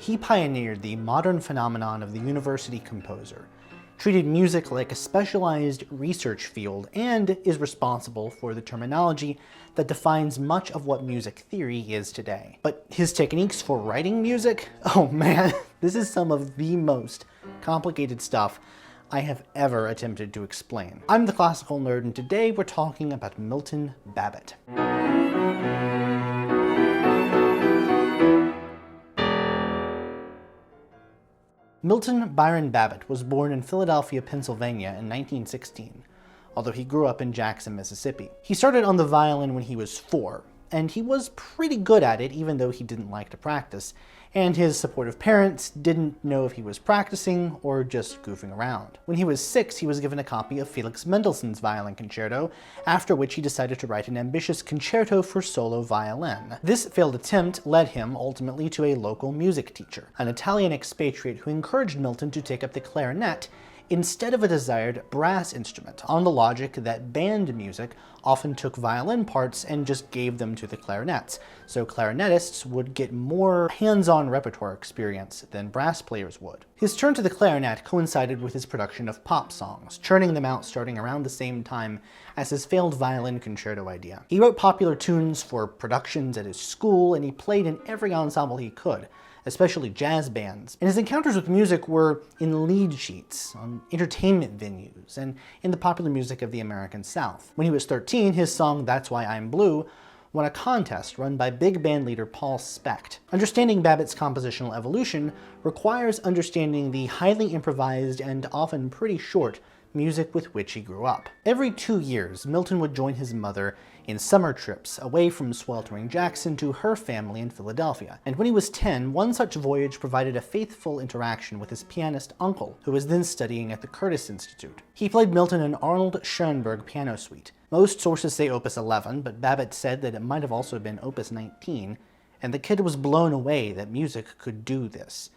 He pioneered the modern phenomenon of the university composer, treated music like a specialized research field, and is responsible for the terminology that defines much of what music theory is today. But his techniques for writing music? Oh man, this is some of the most complicated stuff I have ever attempted to explain. I'm the classical nerd, and today we're talking about Milton Babbitt. Milton Byron Babbitt was born in Philadelphia, Pennsylvania in 1916, although he grew up in Jackson, Mississippi. He started on the violin when he was 4, and he was pretty good at it even though he didn't like to practice, and his supportive parents didn't know if he was practicing or just goofing around. When he was 6, he was given a copy of Felix Mendelssohn's Violin Concerto, after which he decided to write an ambitious concerto for solo violin. This failed attempt led him ultimately to a local music teacher, an Italian expatriate who encouraged Milton to take up the clarinet instead of a desired brass instrument, on the logic that band music often took violin parts and just gave them to the clarinets, so clarinetists would get more hands-on repertoire experience than brass players would. His turn to the clarinet coincided with his production of pop songs, churning them out starting around the same time as his failed violin concerto idea. He wrote popular tunes for productions at his school, and he played in every ensemble he could, especially jazz bands. And his encounters with music were in lead sheets, on entertainment venues, and in the popular music of the American South. When he was 13, his song That's Why I'm Blue won a contest run by big band leader Paul Specht. Understanding Babbitt's compositional evolution requires understanding the highly improvised and often pretty short music with which he grew up. Every 2 years, Milton would join his mother in summer trips away from sweltering Jackson to her family in Philadelphia. And when he was 10, one such voyage provided a faithful interaction with his pianist uncle, who was then studying at the Curtis Institute. He played Milton an Arnold Schoenberg piano suite. Most sources say Opus 11, but Babbitt said that it might have also been Opus 19, and the kid was blown away that music could do this.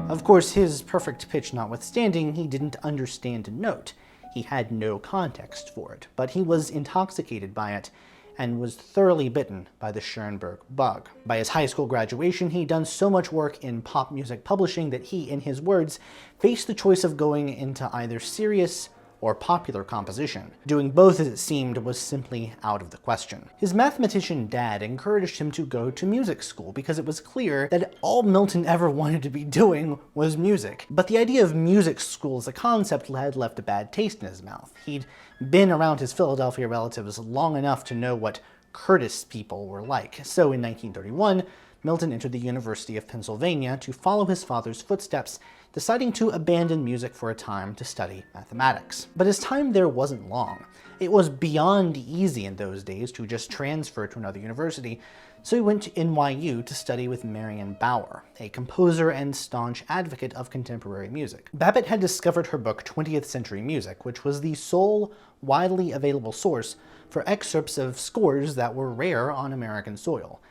Of course, his perfect pitch notwithstanding, he didn't understand a note. He had no context for it, but he was intoxicated by it and was thoroughly bitten by the Schoenberg bug. By his high school graduation, he'd done so much work in pop music publishing that he, in his words, faced the choice of going into either serious or popular composition. Doing both, as it seemed, was simply out of the question. His mathematician dad encouraged him to go to music school because it was clear that all Milton ever wanted to be doing was music. But the idea of music school as a concept had left a bad taste in his mouth. He'd been around his Philadelphia relatives long enough to know what Curtis people were like. So in 1931, Milton entered the University of Pennsylvania to follow his father's footsteps, deciding to abandon music for a time to study mathematics. But his time there wasn't long. It was beyond easy in those days to just transfer to another university, so he went to NYU to study with Marion Bauer, a composer and staunch advocate of contemporary music. Babbitt had discovered her book 20th Century Music, which was the sole widely available source for excerpts of scores that were rare on American soil.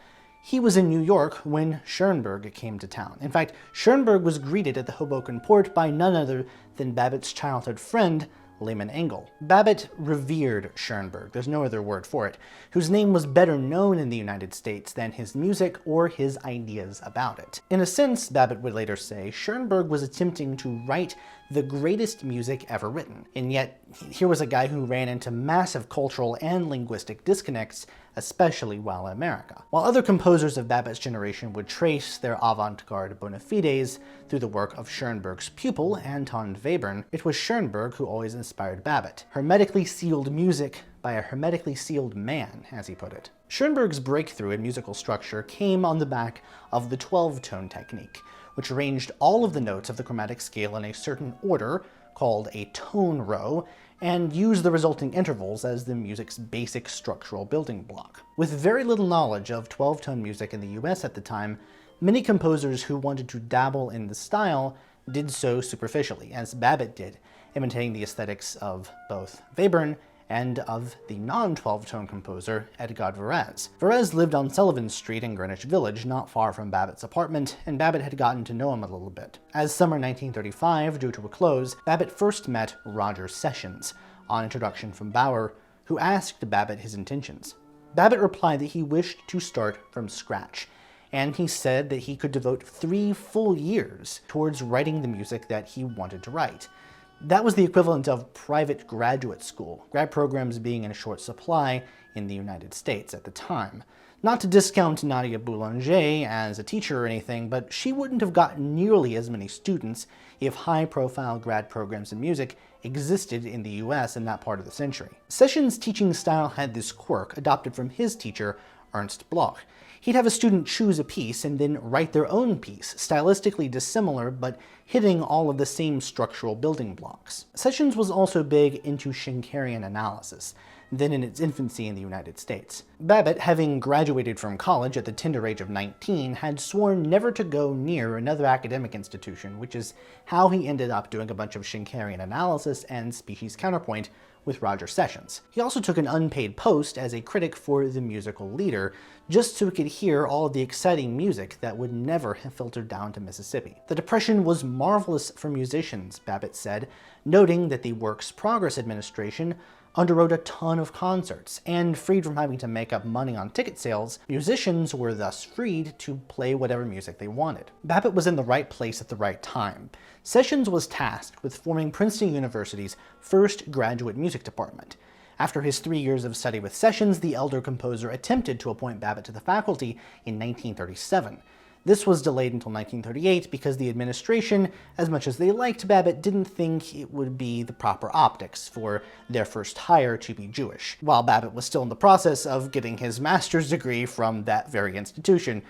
He was in New York when Schoenberg came to town. In fact, Schoenberg was greeted at the Hoboken port by none other than Babbitt's childhood friend, Lehman Engel. Babbitt revered Schoenberg, there's no other word for it, whose name was better known in the United States than his music or his ideas about it. In a sense, Babbitt would later say, Schoenberg was attempting to write the greatest music ever written, and yet here was a guy who ran into massive cultural and linguistic disconnects, especially while in America. While other composers of Babbitt's generation would trace their avant-garde bona fides through the work of Schoenberg's pupil, Anton Webern, it was Schoenberg who always inspired Babbitt. Hermetically sealed music by a hermetically sealed man, as he put it. Schoenberg's breakthrough in musical structure came on the back of the 12-tone technique, which arranged all of the notes of the chromatic scale in a certain order, called a tone row, and use the resulting intervals as the music's basic structural building block. With very little knowledge of 12-tone music in the US at the time, many composers who wanted to dabble in the style did so superficially, as Babbitt did, imitating the aesthetics of both Webern and of the non-12-tone composer Edgard Varèse. Varèse lived on Sullivan Street in Greenwich Village, not far from Babbitt's apartment, and Babbitt had gotten to know him a little bit. As summer 1935 drew to a close, Babbitt first met Roger Sessions, on introduction from Bauer, who asked Babbitt his intentions. Babbitt replied that he wished to start from scratch, and he said that he could devote 3 full years towards writing the music that he wanted to write. That was the equivalent of private graduate school, grad programs being in short supply in the United States at the time. Not to discount Nadia Boulanger as a teacher or anything, but she wouldn't have gotten nearly as many students if high-profile grad programs in music existed in the US in that part of the century. Sessions' teaching style had this quirk adopted from his teacher, Ernst Bloch. He'd have a student choose a piece and then write their own piece, stylistically dissimilar but hitting all of the same structural building blocks. Sessions was also big into Schenkerian analysis, then in its infancy in the United States. Babbitt, having graduated from college at the tender age of 19, had sworn never to go near another academic institution, which is how he ended up doing a bunch of Schenkerian analysis and species counterpoint with Roger Sessions. He also took an unpaid post as a critic for The Musical Leader, just so he could hear all of the exciting music that would never have filtered down to Mississippi. The Depression was marvelous for musicians, Babbitt said, noting that the Works Progress Administration underwrote a ton of concerts, and freed from having to make up money on ticket sales, musicians were thus freed to play whatever music they wanted. Babbitt was in the right place at the right time. Sessions was tasked with forming Princeton University's first graduate music department. After his 3 years of study with Sessions, the elder composer attempted to appoint Babbitt to the faculty in 1937. This was delayed until 1938 because the administration, as much as they liked Babbitt, didn't think it would be the proper optics for their first hire to be Jewish, while Babbitt was still in the process of getting his master's degree from that very institution.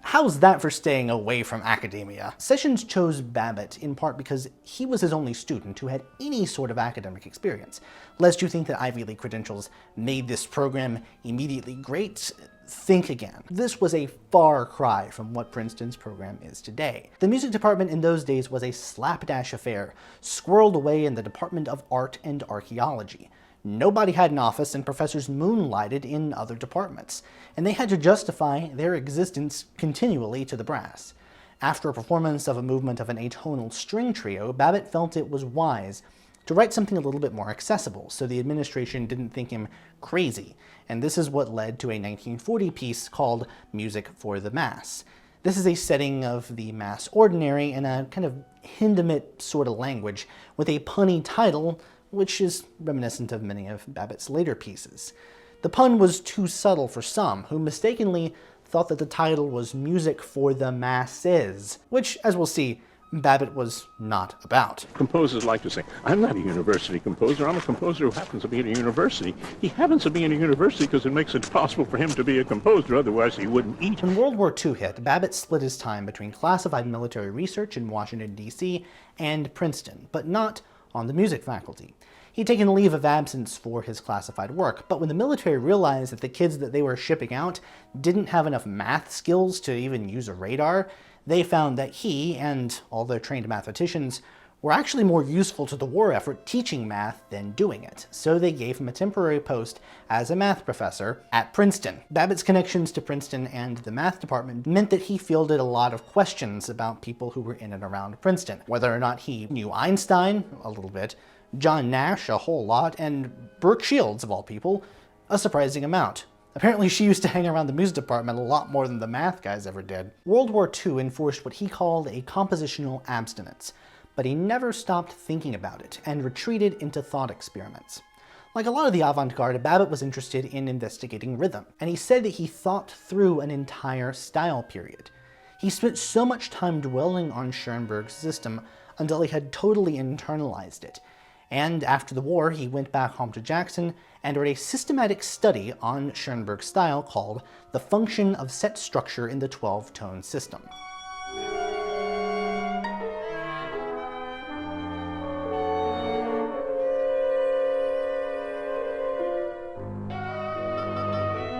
How's that for staying away from academia? Sessions chose Babbitt in part because he was his only student who had any sort of academic experience. Lest you think that Ivy League credentials made this program immediately great, think again. This was a far cry from what Princeton's program is today. The music department in those days was a slapdash affair, squirreled away in the Department of Art and Archaeology. Nobody had an office, and professors moonlighted in other departments, and they had to justify their existence continually to the brass. After a performance of a movement of an atonal string trio, Babbitt felt it was wise to write something a little bit more accessible, so the administration didn't think him crazy, and this is what led to a 1940 piece called Music for the Mass. This is a setting of the Mass Ordinary in a kind of Hindemith sort of language, with a punny title, which is reminiscent of many of Babbitt's later pieces. The pun was too subtle for some, who mistakenly thought that the title was Music for the Masses, which, as we'll see, Babbitt was not about. Composers like to say, I'm not a university composer, I'm a composer who happens to be at a university. He happens to be in a university because it makes it possible for him to be a composer, otherwise he wouldn't eat. When World War II hit, Babbitt split his time between classified military research in Washington, D.C. and Princeton, but not on the music faculty. He'd taken a leave of absence for his classified work, but when the military realized that the kids that they were shipping out didn't have enough math skills to even use a radar, they found that he, and all their trained mathematicians, were actually more useful to the war effort teaching math than doing it, so they gave him a temporary post as a math professor at Princeton. Babbitt's connections to Princeton and the math department meant that he fielded a lot of questions about people who were in and around Princeton, whether or not he knew Einstein, a little bit, John Nash, a whole lot, and Brooke Shields, of all people, a surprising amount. Apparently she used to hang around the music department a lot more than the math guys ever did. World War II enforced what he called a compositional abstinence, but he never stopped thinking about it and retreated into thought experiments. Like a lot of the avant-garde, Babbitt was interested in investigating rhythm, and he said that he thought through an entire style period. He spent so much time dwelling on Schoenberg's system until he had totally internalized it, and after the war he went back home to Jackson and wrote a systematic study on Schoenberg's style called The Function of Set Structure in the 12-Tone System.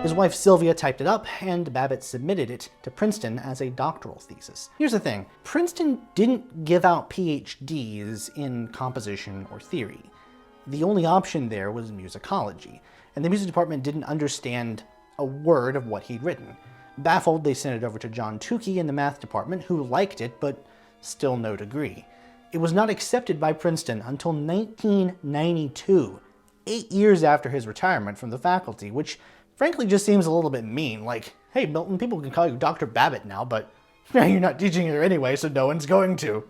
His wife Sylvia typed it up, and Babbitt submitted it to Princeton as a doctoral thesis. Here's the thing, Princeton didn't give out PhDs in composition or theory. The only option there was musicology, and the music department didn't understand a word of what he'd written. Baffled, they sent it over to John Tukey in the math department, who liked it, but still no degree. It was not accepted by Princeton until 1992, 8 years after his retirement from the faculty, which frankly just seems a little bit mean. Like, hey Milton, people can call you Dr. Babbitt now, but you're not teaching here anyway, so no one's going to.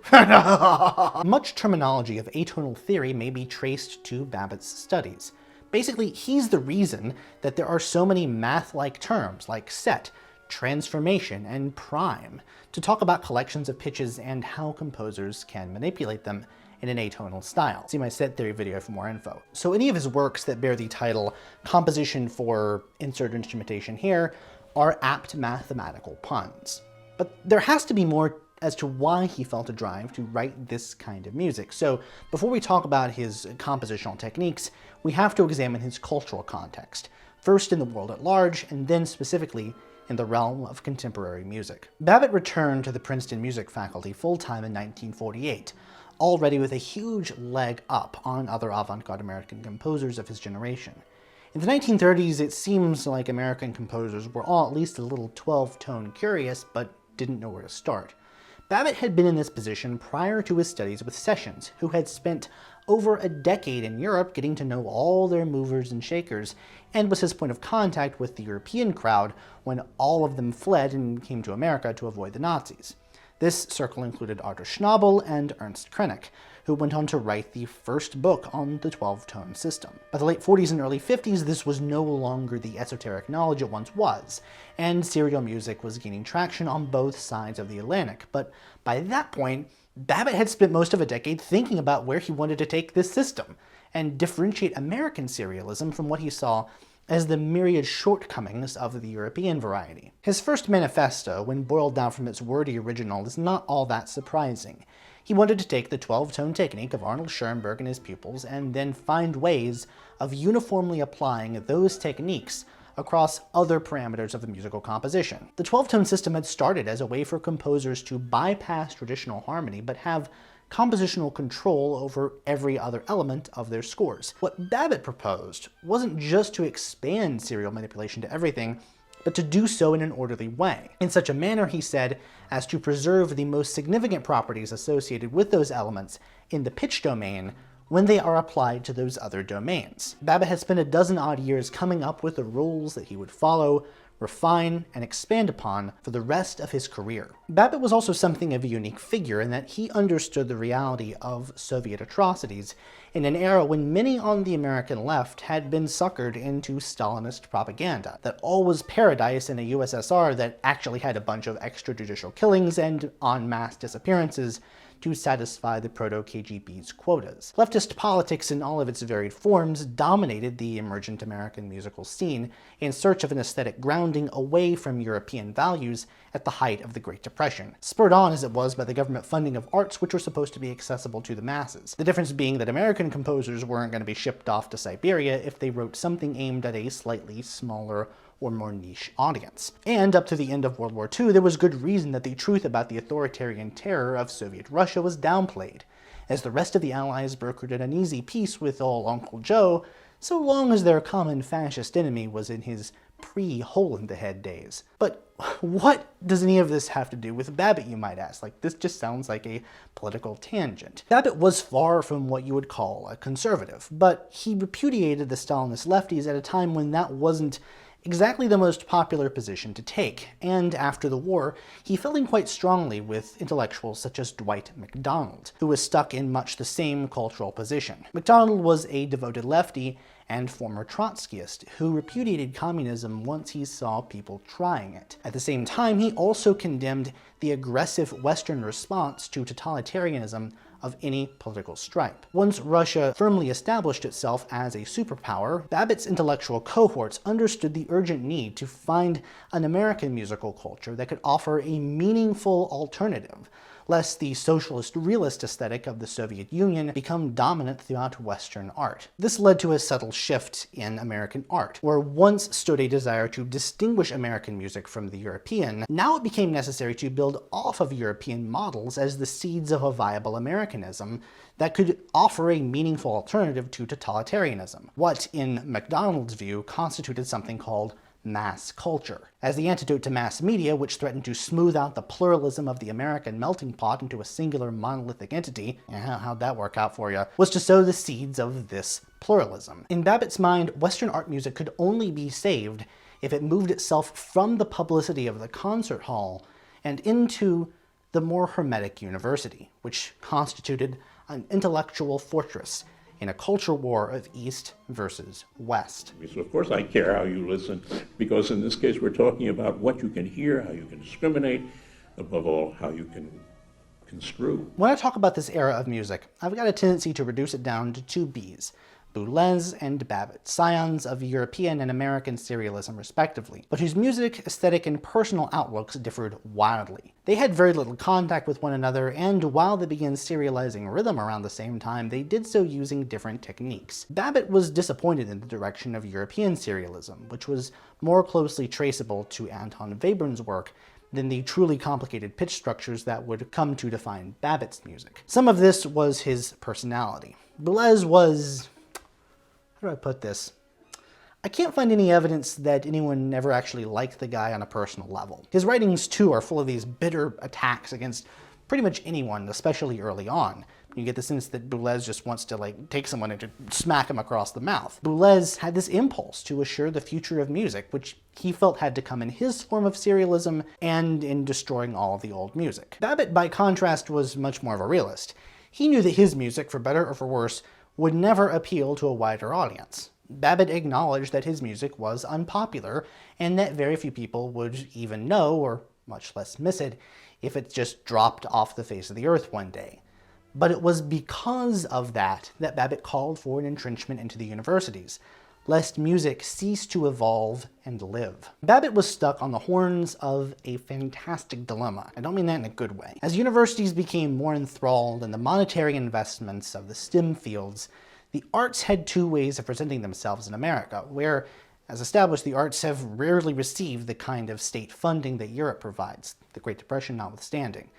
Much terminology of atonal theory may be traced to Babbitt's studies. Basically, he's the reason that there are so many math-like terms like set, transformation, and prime to talk about collections of pitches and how composers can manipulate them in an atonal style. See my set theory video for more info. So any of his works that bear the title Composition for Insert Instrumentation here are apt mathematical puns. But there has to be more as to why he felt a drive to write this kind of music. So before we talk about his compositional techniques, we have to examine his cultural context, first in the world at large, and then specifically in the realm of contemporary music. Babbitt returned to the Princeton music faculty full-time in 1948, already with a huge leg up on other avant-garde American composers of his generation. In the 1930s, it seems like American composers were all at least a little 12-tone curious, but didn't know where to start. Babbitt had been in this position prior to his studies with Sessions, who had spent over a decade in Europe getting to know all their movers and shakers, and was his point of contact with the European crowd when all of them fled and came to America to avoid the Nazis. This circle included Arthur Schnabel and Ernst Krenek, who went on to write the first book on the 12-tone system. By the late 40s and early 50s, this was no longer the esoteric knowledge it once was, and serial music was gaining traction on both sides of the Atlantic. But by that point, Babbitt had spent most of a decade thinking about where he wanted to take this system, and differentiate American serialism from what he saw as the myriad shortcomings of the European variety. His first manifesto, when boiled down from its wordy original, is not all that surprising. He wanted to take the 12-tone technique of Arnold Schoenberg and his pupils and then find ways of uniformly applying those techniques across other parameters of the musical composition. The 12-tone system had started as a way for composers to bypass traditional harmony but have compositional control over every other element of their scores. What Babbitt proposed wasn't just to expand serial manipulation to everything, but to do so in an orderly way. In such a manner, he said, as to preserve the most significant properties associated with those elements in the pitch domain when they are applied to those other domains. Babbitt had spent a dozen-odd years coming up with the rules that he would follow, refine, and expand upon for the rest of his career. Babbitt was also something of a unique figure in that he understood the reality of Soviet atrocities in an era when many on the American left had been suckered into Stalinist propaganda, that all was paradise in a USSR that actually had a bunch of extrajudicial killings and en masse disappearances to satisfy the proto-KGB's quotas. Leftist politics in all of its varied forms dominated the emergent American musical scene in search of an aesthetic grounding away from European values at the height of the Great Depression, spurred on as it was by the government funding of arts which were supposed to be accessible to the masses. The difference being that American composers weren't going to be shipped off to Siberia if they wrote something aimed at a slightly smaller or more niche audience. And up to the end of World War II, there was good reason that the truth about the authoritarian terror of Soviet Russia was downplayed, as the rest of the Allies brokered an uneasy peace with old Uncle Joe, so long as their common fascist enemy was in his pre-hole-in-the-head days. But what does any of this have to do with Babbitt, you might ask? Like, this just sounds like a political tangent. Babbitt was far from what you would call a conservative, but he repudiated the Stalinist lefties at a time when that wasn't exactly the most popular position to take, and after the war, he fell in quite strongly with intellectuals such as Dwight MacDonald, who was stuck in much the same cultural position. MacDonald was a devoted lefty and former Trotskyist who repudiated communism once he saw people trying it. At the same time, he also condemned the aggressive Western response to totalitarianism of any political stripe. Once Russia firmly established itself as a superpower, Babbitt's intellectual cohorts understood the urgent need to find an American musical culture that could offer a meaningful alternative, lest the socialist realist aesthetic of the Soviet Union become dominant throughout Western art. This led to a subtle shift in American art, where once stood a desire to distinguish American music from the European. Now it became necessary to build off of European models as the seeds of a viable Americanism that could offer a meaningful alternative to totalitarianism, what, in MacDonald's view, constituted something called mass culture. As the antidote to mass media, which threatened to smooth out the pluralism of the American melting pot into a singular monolithic entity, how'd that work out for you, was to sow the seeds of this pluralism. In Babbitt's mind, Western art music could only be saved if it moved itself from the publicity of the concert hall and into the more hermetic university, which constituted an intellectual fortress in a culture war of East versus West. So of course I care how you listen, because in this case we're talking about what you can hear, how you can discriminate, above all, how you can construe. When I talk about this era of music, I've got a tendency to reduce it down to two Bs: Peles and Babbitt, scions of European and American serialism respectively, but whose music, aesthetic, and personal outlooks differed wildly. They had very little contact with one another, and while they began serializing rhythm around the same time, they did so using different techniques. Babbitt was disappointed in the direction of European serialism, which was more closely traceable to Anton Webern's work than the truly complicated pitch structures that would come to define Babbitt's music. Some of this was his personality. Peles was... how do I put this? I can't find any evidence that anyone ever actually liked the guy on a personal level. His writings, too, are full of these bitter attacks against pretty much anyone, especially early on. You get the sense that Peles just wants to, take someone and to smack him across the mouth. Peles had this impulse to assure the future of music, which he felt had to come in his form of serialism and in destroying all of the old music. Babbitt, by contrast, was much more of a realist. He knew that his music, for better or for worse, would never appeal to a wider audience. Babbitt acknowledged that his music was unpopular, and that very few people would even know, or much less miss it, if it just dropped off the face of the earth one day. But it was because of that Babbitt called for an entrenchment into the universities, lest music cease to evolve and live. Babbitt was stuck on the horns of a fantastic dilemma. I don't mean that in a good way. As universities became more enthralled in the monetary investments of the STEM fields, the arts had two ways of presenting themselves in America, where, as established, the arts have rarely received the kind of state funding that Europe provides, the Great Depression notwithstanding.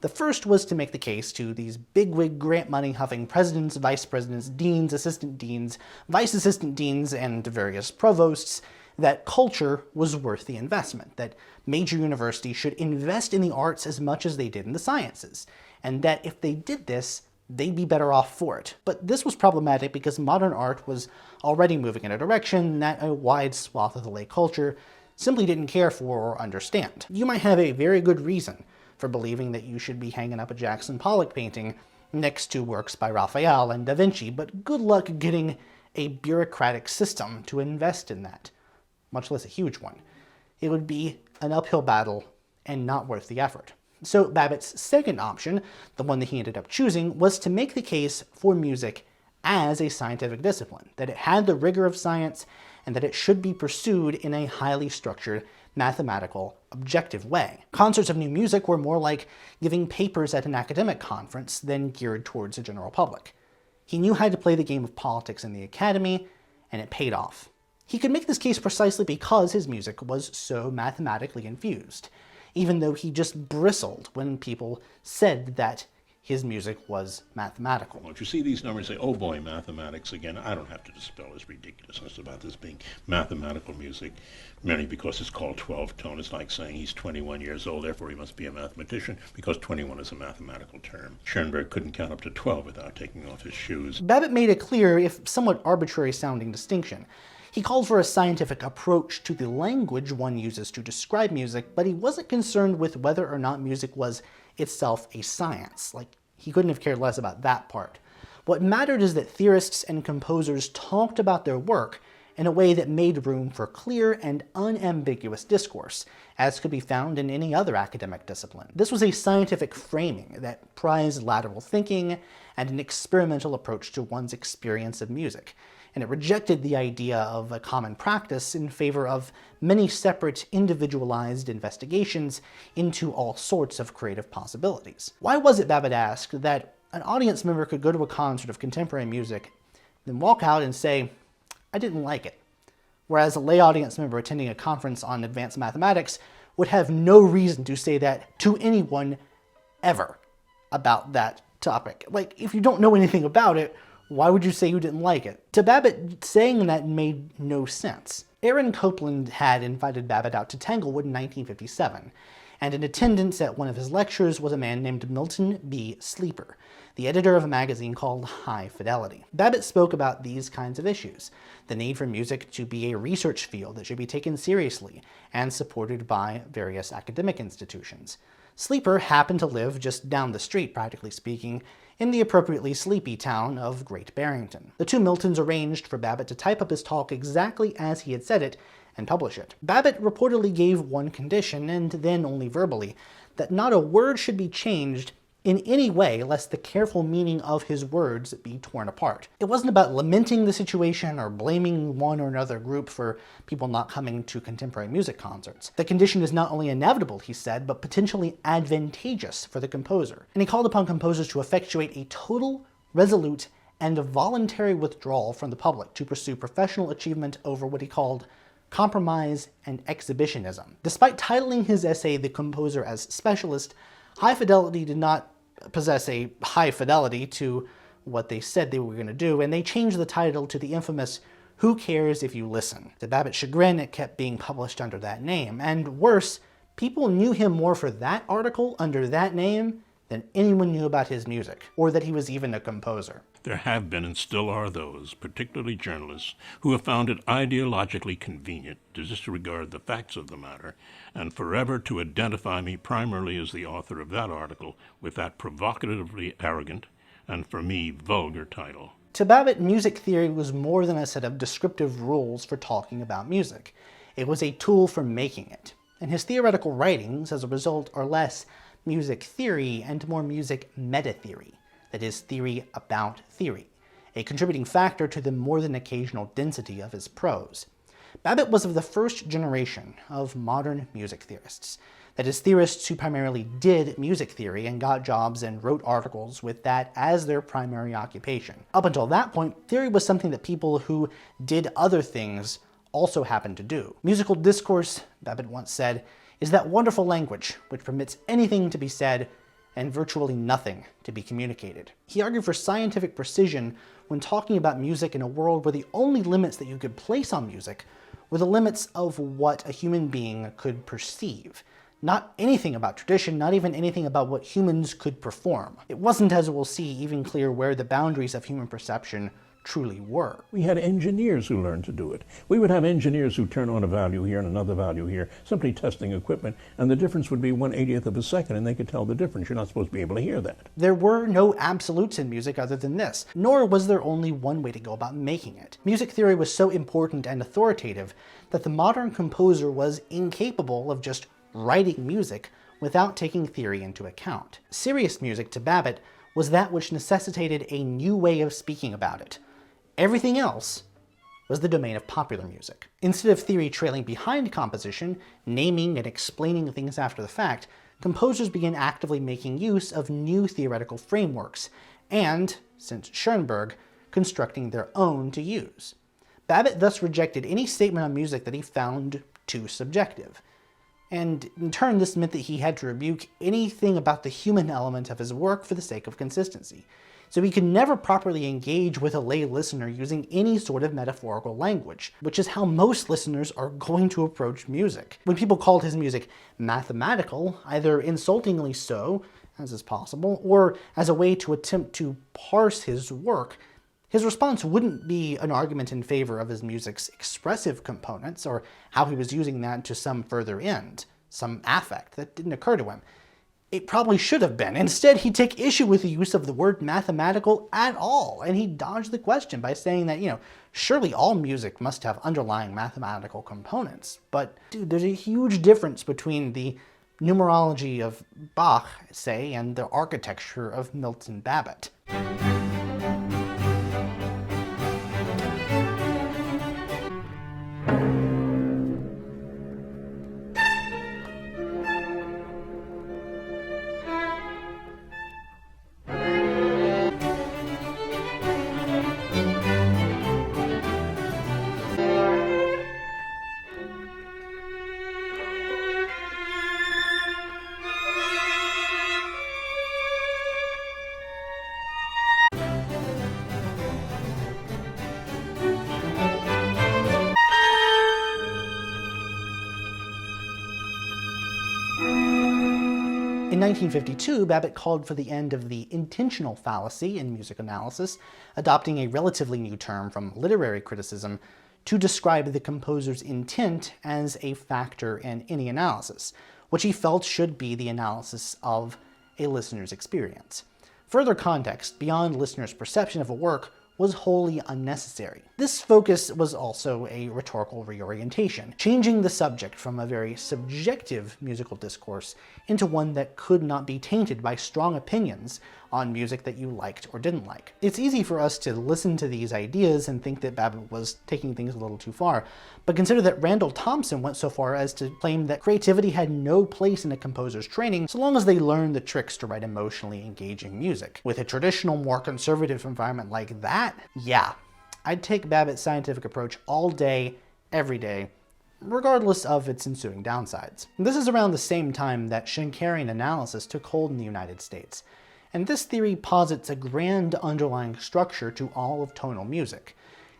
The first was to make the case to these bigwig grant money huffing presidents, vice presidents, deans, assistant deans, vice assistant deans, and various provosts that culture was worth the investment, that major universities should invest in the arts as much as they did in the sciences, and that if they did this, they'd be better off for it. But this was problematic because modern art was already moving in a direction that a wide swath of the lay culture simply didn't care for or understand. You might have a very good reason for believing that you should be hanging up a Jackson Pollock painting next to works by Raphael and Da Vinci, but good luck getting a bureaucratic system to invest in that, much less a huge one. It would be an uphill battle and not worth the effort. So Babbitt's second option, the one that he ended up choosing, was to make the case for music as a scientific discipline, that it had the rigor of science and that it should be pursued in a highly structured, mathematical, objective way. Concerts of new music were more like giving papers at an academic conference than geared towards the general public. He knew how to play the game of politics in the academy, and it paid off. He could make this case precisely because his music was so mathematically infused, even though he just bristled when people said that his music was mathematical. Well, if you see these numbers and say, oh boy, mathematics again, I don't have to dispel his ridiculousness about this being mathematical music, merely because it's called 12-tone. It's like saying he's 21 years old, therefore he must be a mathematician, because 21 is a mathematical term. Schoenberg couldn't count up to 12 without taking off his shoes. Babbitt made a clear, if somewhat arbitrary-sounding distinction. He called for a scientific approach to the language one uses to describe music, but he wasn't concerned with whether or not music was itself a science. He couldn't have cared less about that part. What mattered is that theorists and composers talked about their work in a way that made room for clear and unambiguous discourse, as could be found in any other academic discipline. This was a scientific framing that prized lateral thinking and an experimental approach to one's experience of music, and it rejected the idea of a common practice in favor of many separate, individualized investigations into all sorts of creative possibilities. Why was it, Babbitt asked, that an audience member could go to a concert of contemporary music, then walk out and say, "I didn't like it," whereas a lay audience member attending a conference on advanced mathematics would have no reason to say that to anyone ever about that topic? Like, if you don't know anything about it, why would you say you didn't like it? To Babbitt, saying that made no sense. Aaron Copland had invited Babbitt out to Tanglewood in 1957, and in attendance at one of his lectures was a man named Milton B. Sleeper, the editor of a magazine called High Fidelity. Babbitt spoke about these kinds of issues, the need for music to be a research field that should be taken seriously and supported by various academic institutions. Sleeper happened to live just down the street, practically speaking, in the appropriately sleepy town of Great Barrington. The two Miltons arranged for Babbitt to type up his talk exactly as he had said it and publish it. Babbitt reportedly gave one condition, and then only verbally, that not a word should be changed in any way lest the careful meaning of his words be torn apart. It wasn't about lamenting the situation or blaming one or another group for people not coming to contemporary music concerts. The condition is not only inevitable, he said, but potentially advantageous for the composer. And he called upon composers to effectuate a total, resolute, and voluntary withdrawal from the public to pursue professional achievement over what he called compromise and exhibitionism. Despite titling his essay The Composer as Specialist, High Fidelity did not possess a high fidelity to what they said they were going to do, and they changed the title to the infamous Who Cares If You Listen? To Babbitt's chagrin, it kept being published under that name, and worse, people knew him more for that article under that name than anyone knew about his music, or that he was even a composer. There have been and still are those, particularly journalists, who have found it ideologically convenient to disregard the facts of the matter and forever to identify me primarily as the author of that article with that provocatively arrogant and, for me, vulgar title. To Babbitt, music theory was more than a set of descriptive rules for talking about music. It was a tool for making it. And his theoretical writings, as a result, are less music theory and more music meta-theory. That is, theory about theory, a contributing factor to the more than occasional density of his prose. Babbitt was of the first generation of modern music theorists, that is, theorists who primarily did music theory and got jobs and wrote articles with that as their primary occupation. Up until that point, theory was something that people who did other things also happened to do. Musical discourse, Babbitt once said, is that wonderful language which permits anything to be said and virtually nothing to be communicated. He argued for scientific precision when talking about music in a world where the only limits that you could place on music were the limits of what a human being could perceive. Not anything about tradition, not even anything about what humans could perform. It wasn't, as we'll see, even clear where the boundaries of human perception truly were. We had engineers who learned to do it. We would have engineers who turn on a value here and another value here, simply testing equipment, and the difference would be 1/80th of a second, and they could tell the difference. You're not supposed to be able to hear that. There were no absolutes in music other than this, nor was there only one way to go about making it. Music theory was so important and authoritative that the modern composer was incapable of just writing music without taking theory into account. Serious music, to Babbitt, was that which necessitated a new way of speaking about it. Everything else was the domain of popular music. Instead of theory trailing behind composition, naming and explaining things after the fact, composers began actively making use of new theoretical frameworks, and, since Schoenberg, constructing their own to use. Babbitt thus rejected any statement on music that he found too subjective. And in turn, this meant that he had to rebuke anything about the human element of his work for the sake of consistency. So he could never properly engage with a lay listener using any sort of metaphorical language, which is how most listeners are going to approach music. When people called his music mathematical, either insultingly so, as is possible, or as a way to attempt to parse his work, his response wouldn't be an argument in favor of his music's expressive components, or how he was using that to some further end, some affect that didn't occur to him. It probably should have been. Instead, he'd take issue with the use of the word mathematical at all, and he dodged the question by saying that, surely all music must have underlying mathematical components. But, dude, there's a huge difference between the numerology of Bach, say, and the architecture of Milton Babbitt. In 1952, Babbitt called for the end of the intentional fallacy in music analysis, adopting a relatively new term from literary criticism to describe the composer's intent as a factor in any analysis, which he felt should be the analysis of a listener's experience. Further context beyond listeners' perception of a work was wholly unnecessary. This focus was also a rhetorical reorientation, changing the subject from a very subjective musical discourse into one that could not be tainted by strong opinions on music that you liked or didn't like. It's easy for us to listen to these ideas and think that Babbitt was taking things a little too far, but consider that Randall Thompson went so far as to claim that creativity had no place in a composer's training so long as they learned the tricks to write emotionally engaging music. With a traditional, more conservative environment like that, yeah, I'd take Babbitt's scientific approach all day, every day, regardless of its ensuing downsides. This is around the same time that Schenkerian analysis took hold in the United States, and this theory posits a grand underlying structure to all of tonal music.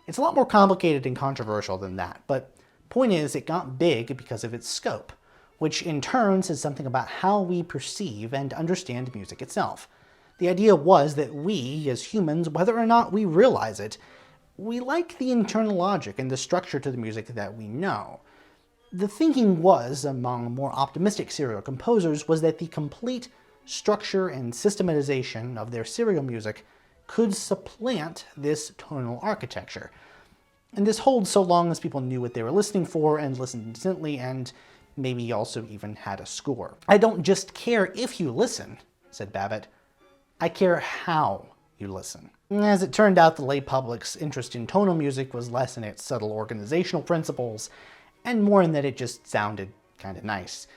It's a lot more complicated and controversial than that, but point is it got big because of its scope, which in turn says something about how we perceive and understand music itself. The idea was that we, as humans, whether or not we realize it, we like the internal logic and the structure to the music that we know. The thinking was, among more optimistic serial composers, was that the complete structure and systematization of their serial music could supplant this tonal architecture. And this holds so long as people knew what they were listening for and listened intently and maybe also even had a score. "I don't just care if you listen," said Babbitt. "I care how you listen." As it turned out, the lay public's interest in tonal music was less in its subtle organizational principles and more in that it just sounded kind of nice.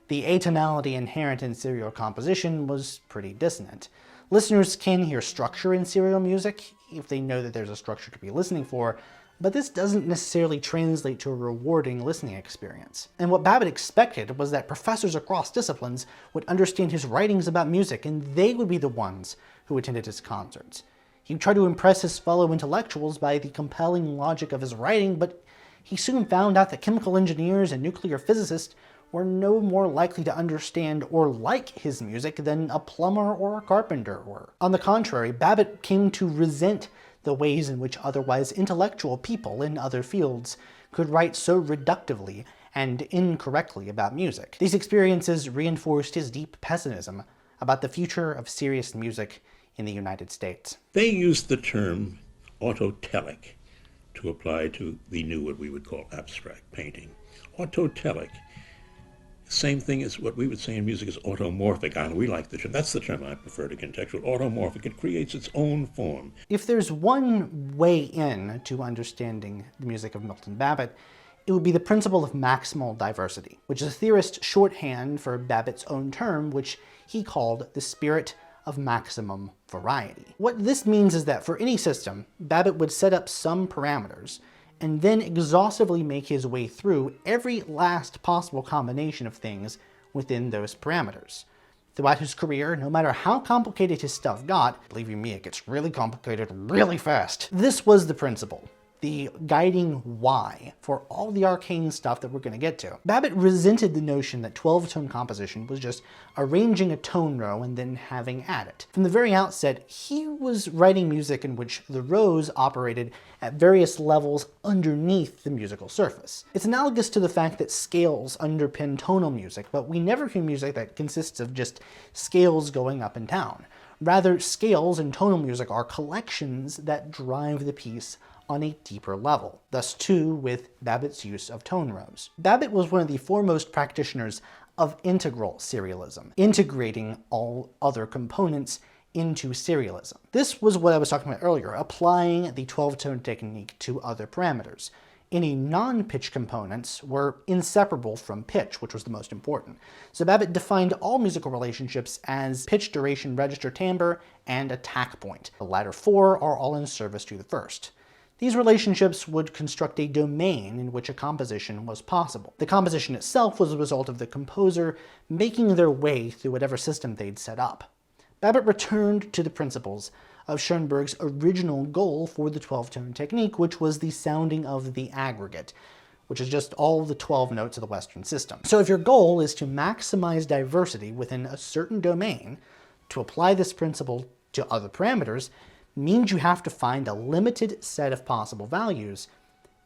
The atonality inherent in serial composition was pretty dissonant. Listeners can hear structure in serial music if they know that there's a structure to be listening for, but this doesn't necessarily translate to a rewarding listening experience. And what Babbitt expected was that professors across disciplines would understand his writings about music, and they would be the ones who attended his concerts. He would try to impress his fellow intellectuals by the compelling logic of his writing, but he soon found out that chemical engineers and nuclear physicists were no more likely to understand or like his music than a plumber or a carpenter were. On the contrary, Babbitt came to resent the ways in which otherwise intellectual people in other fields could write so reductively and incorrectly about music. These experiences reinforced his deep pessimism about the future of serious music in the United States. They used the term autotelic to apply to the new, what we would call abstract painting. Autotelic. Same thing as what we would say in music is automorphic. And we like the term. That's the term I prefer to contextual. Automorphic. It creates its own form. If there's one way in to understanding the music of Milton Babbitt, it would be the principle of maximal diversity, which is a theorist's shorthand for Babbitt's own term, which he called the spirit of maximum variety. What this means is that for any system, Babbitt would set up some parameters and then exhaustively make his way through every last possible combination of things within those parameters. Throughout his career, no matter how complicated his stuff got, believe you me, it gets really complicated really fast. This was the principle. the guiding why for all the arcane stuff that we're going to get to. Babbitt resented the notion that 12-tone composition was just arranging a tone row and then having at it. From the very outset, he was writing music in which the rows operated at various levels underneath the musical surface. It's analogous to the fact that scales underpin tonal music, but we never hear music that consists of just scales going up and down. Rather, scales in tonal music are collections that drive the piece on a deeper level. Thus too with Babbitt's use of tone rows. Babbitt was one of the foremost practitioners of integral serialism, integrating all other components into serialism. This was what I was talking about earlier, applying the 12-tone technique to other parameters. Any non-pitch components were inseparable from pitch, which was the most important. So Babbitt defined all musical relationships as pitch, duration, register, timbre, and attack point. The latter four are all in service to the first. These relationships would construct a domain in which a composition was possible. The composition itself was the result of the composer making their way through whatever system they'd set up. Babbitt returned to the principles of Schoenberg's original goal for the 12-tone technique, which was the sounding of the aggregate, which is just all the 12 notes of the Western system. So if your goal is to maximize diversity within a certain domain, to apply this principle to other parameters means you have to find a limited set of possible values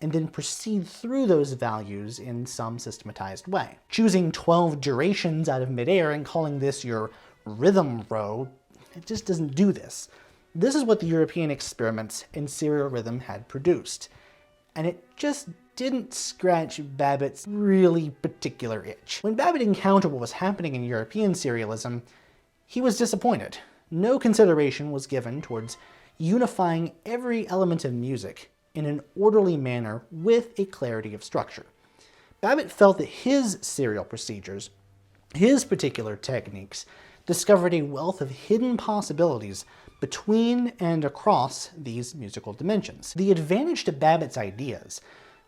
and then proceed through those values in some systematized way. Choosing 12 durations out of midair and calling this your rhythm row, it just doesn't do this. This is what the European experiments in serial rhythm had produced, and it just didn't scratch Babbitt's really particular itch. When Babbitt encountered what was happening in European serialism, he was disappointed. No consideration was given towards unifying every element of music in an orderly manner with a clarity of structure. Babbitt felt that his serial procedures, his particular techniques, discovered a wealth of hidden possibilities between and across these musical dimensions. The advantage to Babbitt's ideas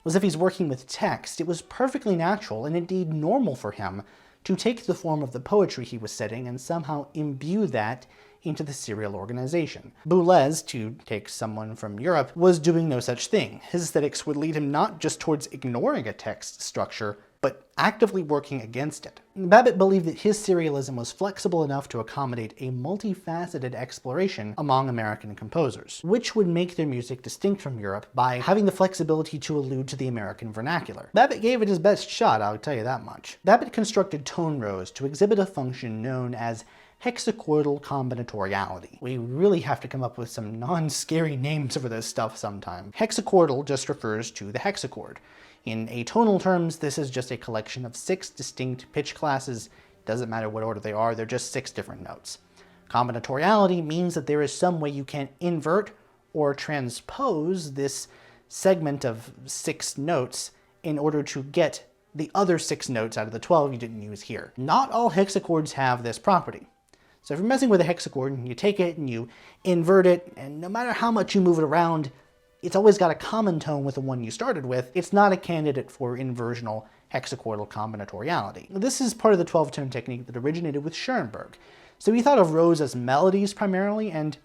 was if he's working with text, it was perfectly natural and indeed normal for him to take the form of the poetry he was setting and somehow imbue that into the serial organization. Peles, to take someone from Europe, was doing no such thing. His aesthetics would lead him not just towards ignoring a text structure, but actively working against it. Babbitt believed that his serialism was flexible enough to accommodate a multifaceted exploration among American composers, which would make their music distinct from Europe by having the flexibility to allude to the American vernacular. Babbitt gave it his best shot, I'll tell you that much. Babbitt constructed tone rows to exhibit a function known as hexachordal combinatoriality. We really have to come up with some non-scary names for this stuff sometime. Hexachordal just refers to the hexachord. In atonal terms, this is just a collection of 6 distinct pitch classes. Doesn't matter what order they are, they're just 6 different notes. Combinatoriality means that there is some way you can invert or transpose this segment of 6 notes in order to get the other 6 notes out of the 12 you didn't use here. Not all hexachords have this property. So if you're messing with a hexachord, you take it and you invert it, and no matter how much you move it around, it's always got a common tone with the one you started with. It's not a candidate for inversional hexachordal combinatoriality. This is part of the 12-tone technique that originated with Schoenberg. So he thought of rows as melodies primarily, and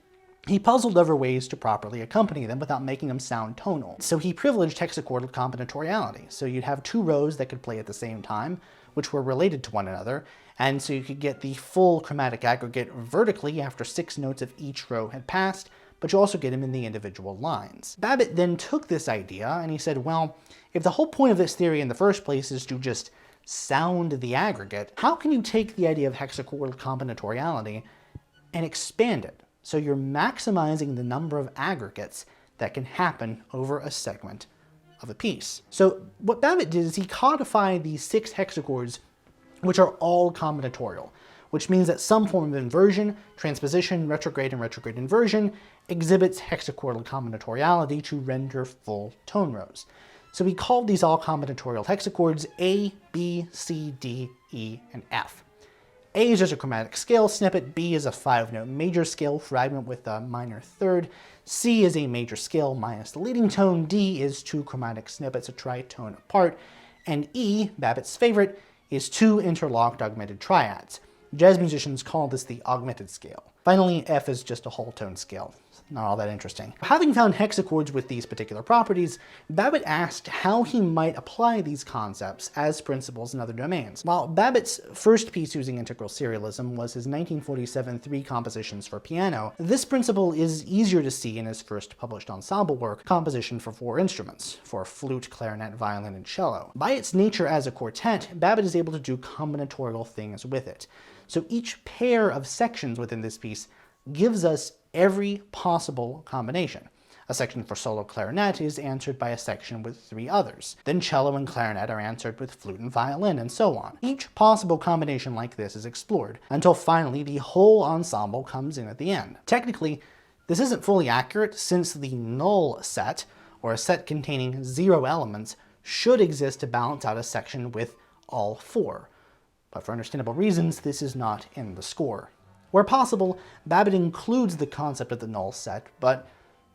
he puzzled over ways to properly accompany them without making them sound tonal. So he privileged hexachordal combinatoriality. So you'd have 2 rows that could play at the same time, which were related to one another, and so you could get the full chromatic aggregate vertically after 6 notes of each row had passed, but you also get them in the individual lines. Babbitt then took this idea and he said, well, if the whole point of this theory in the first place is to just sound the aggregate, how can you take the idea of hexachordal combinatoriality and expand it so you're maximizing the number of aggregates that can happen over a segment of a piece? So what Babbitt did is he codified these 6 hexachords, which are all combinatorial, which means that some form of inversion, transposition, retrograde, and retrograde inversion exhibits hexachordal combinatoriality to render full tone rows. So he called these all combinatorial hexachords A, B, C, D, E, and F. A is just a chromatic scale snippet, B is a 5-note major scale fragment with a minor third, C is a major scale minus the leading tone, D is 2 chromatic snippets a tritone apart, and E, Babbitt's favorite, is 2 interlocked augmented triads. Jazz musicians call this the augmented scale. Finally, F is just a whole tone scale. not all that interesting. Having found hexachords with these particular properties, Babbitt asked how he might apply these concepts as principles in other domains. While Babbitt's first piece using integral serialism was his 1947 Three Compositions for Piano, this principle is easier to see in his first published ensemble work, Composition for Four Instruments, for flute, clarinet, violin, and cello. By its nature as a quartet, Babbitt is able to do combinatorial things with it. So each pair of sections within this piece gives us every possible combination. A section for solo clarinet is answered by a section with three others. Then cello and clarinet are answered with flute and violin, and so on. Each possible combination like this is explored, until finally the whole ensemble comes in at the end. Technically, this isn't fully accurate, since the null set, or a set containing 0 elements, should exist to balance out a section with all 4. But for understandable reasons, this is not in the score. Where possible, Babbitt includes the concept of the null set, but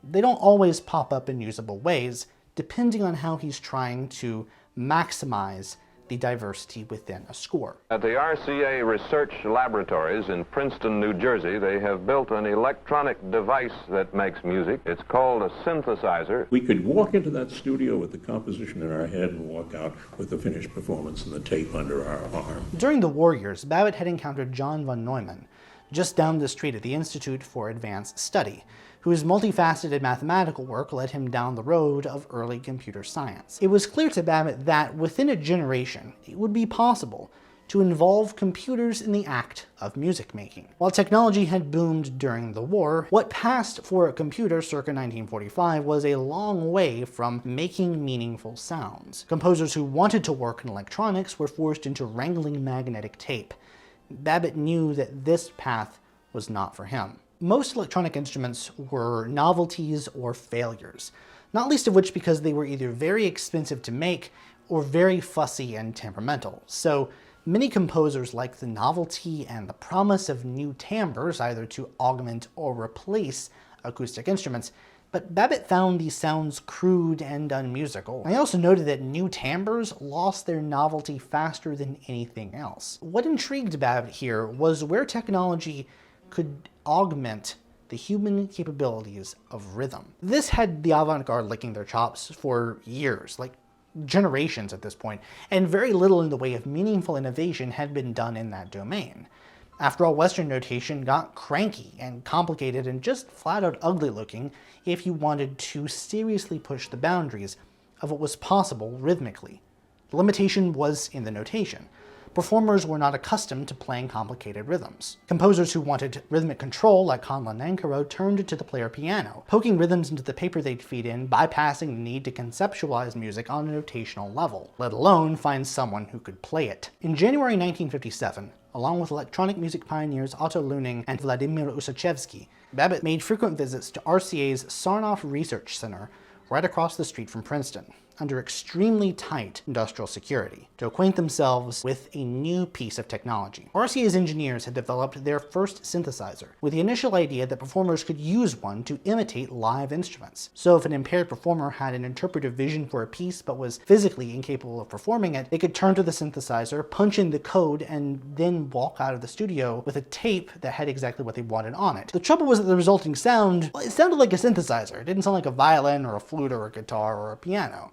they don't always pop up in usable ways, depending on how he's trying to maximize the diversity within a score. At the RCA Research Laboratories in Princeton, New Jersey, they have built an electronic device that makes music. It's called a synthesizer. We could walk into that studio with the composition in our head and walk out with the finished performance and the tape under our arm. During the war years, Babbitt had encountered John von Neumann, just down the street at the Institute for Advanced Study, whose multifaceted mathematical work led him down the road of early computer science. It was clear to Babbitt that within a generation, it would be possible to involve computers in the act of music making. While technology had boomed during the war, what passed for a computer circa 1945 was a long way from making meaningful sounds. Composers who wanted to work in electronics were forced into wrangling magnetic tape. Babbitt knew that this path was not for him. Most electronic instruments were novelties or failures, not least of which because they were either very expensive to make or very fussy and temperamental. So many composers liked the novelty and the promise of new timbres, either to augment or replace acoustic instruments, but Babbitt found these sounds crude and unmusical. I also noted that new timbres lost their novelty faster than anything else. What intrigued Babbitt here was where technology could augment the human capabilities of rhythm. This had the avant-garde licking their chops for years, like generations at this point, and very little in the way of meaningful innovation had been done in that domain. After all, Western notation got cranky and complicated and just flat-out ugly looking if you wanted to seriously push the boundaries of what was possible rhythmically. The limitation was in the notation. Performers were not accustomed to playing complicated rhythms. Composers who wanted rhythmic control, like Conlon Nancarrow, turned to the player piano, poking rhythms into the paper they'd feed in, bypassing the need to conceptualize music on a notational level, let alone find someone who could play it. In January 1957, along with electronic music pioneers Otto Luening and Vladimir Ussachevsky, Babbitt made frequent visits to RCA's Sarnoff Research Center right across the street from Princeton, under extremely tight industrial security, to acquaint themselves with a new piece of technology. RCA's engineers had developed their first synthesizer, with the initial idea that performers could use one to imitate live instruments. So if an impaired performer had an interpretive vision for a piece but was physically incapable of performing it, they could turn to the synthesizer, punch in the code, and then walk out of the studio with a tape that had exactly what they wanted on it. The trouble was that the resulting sound, well, it sounded like a synthesizer. It didn't sound like a violin or a flute or a guitar or a piano.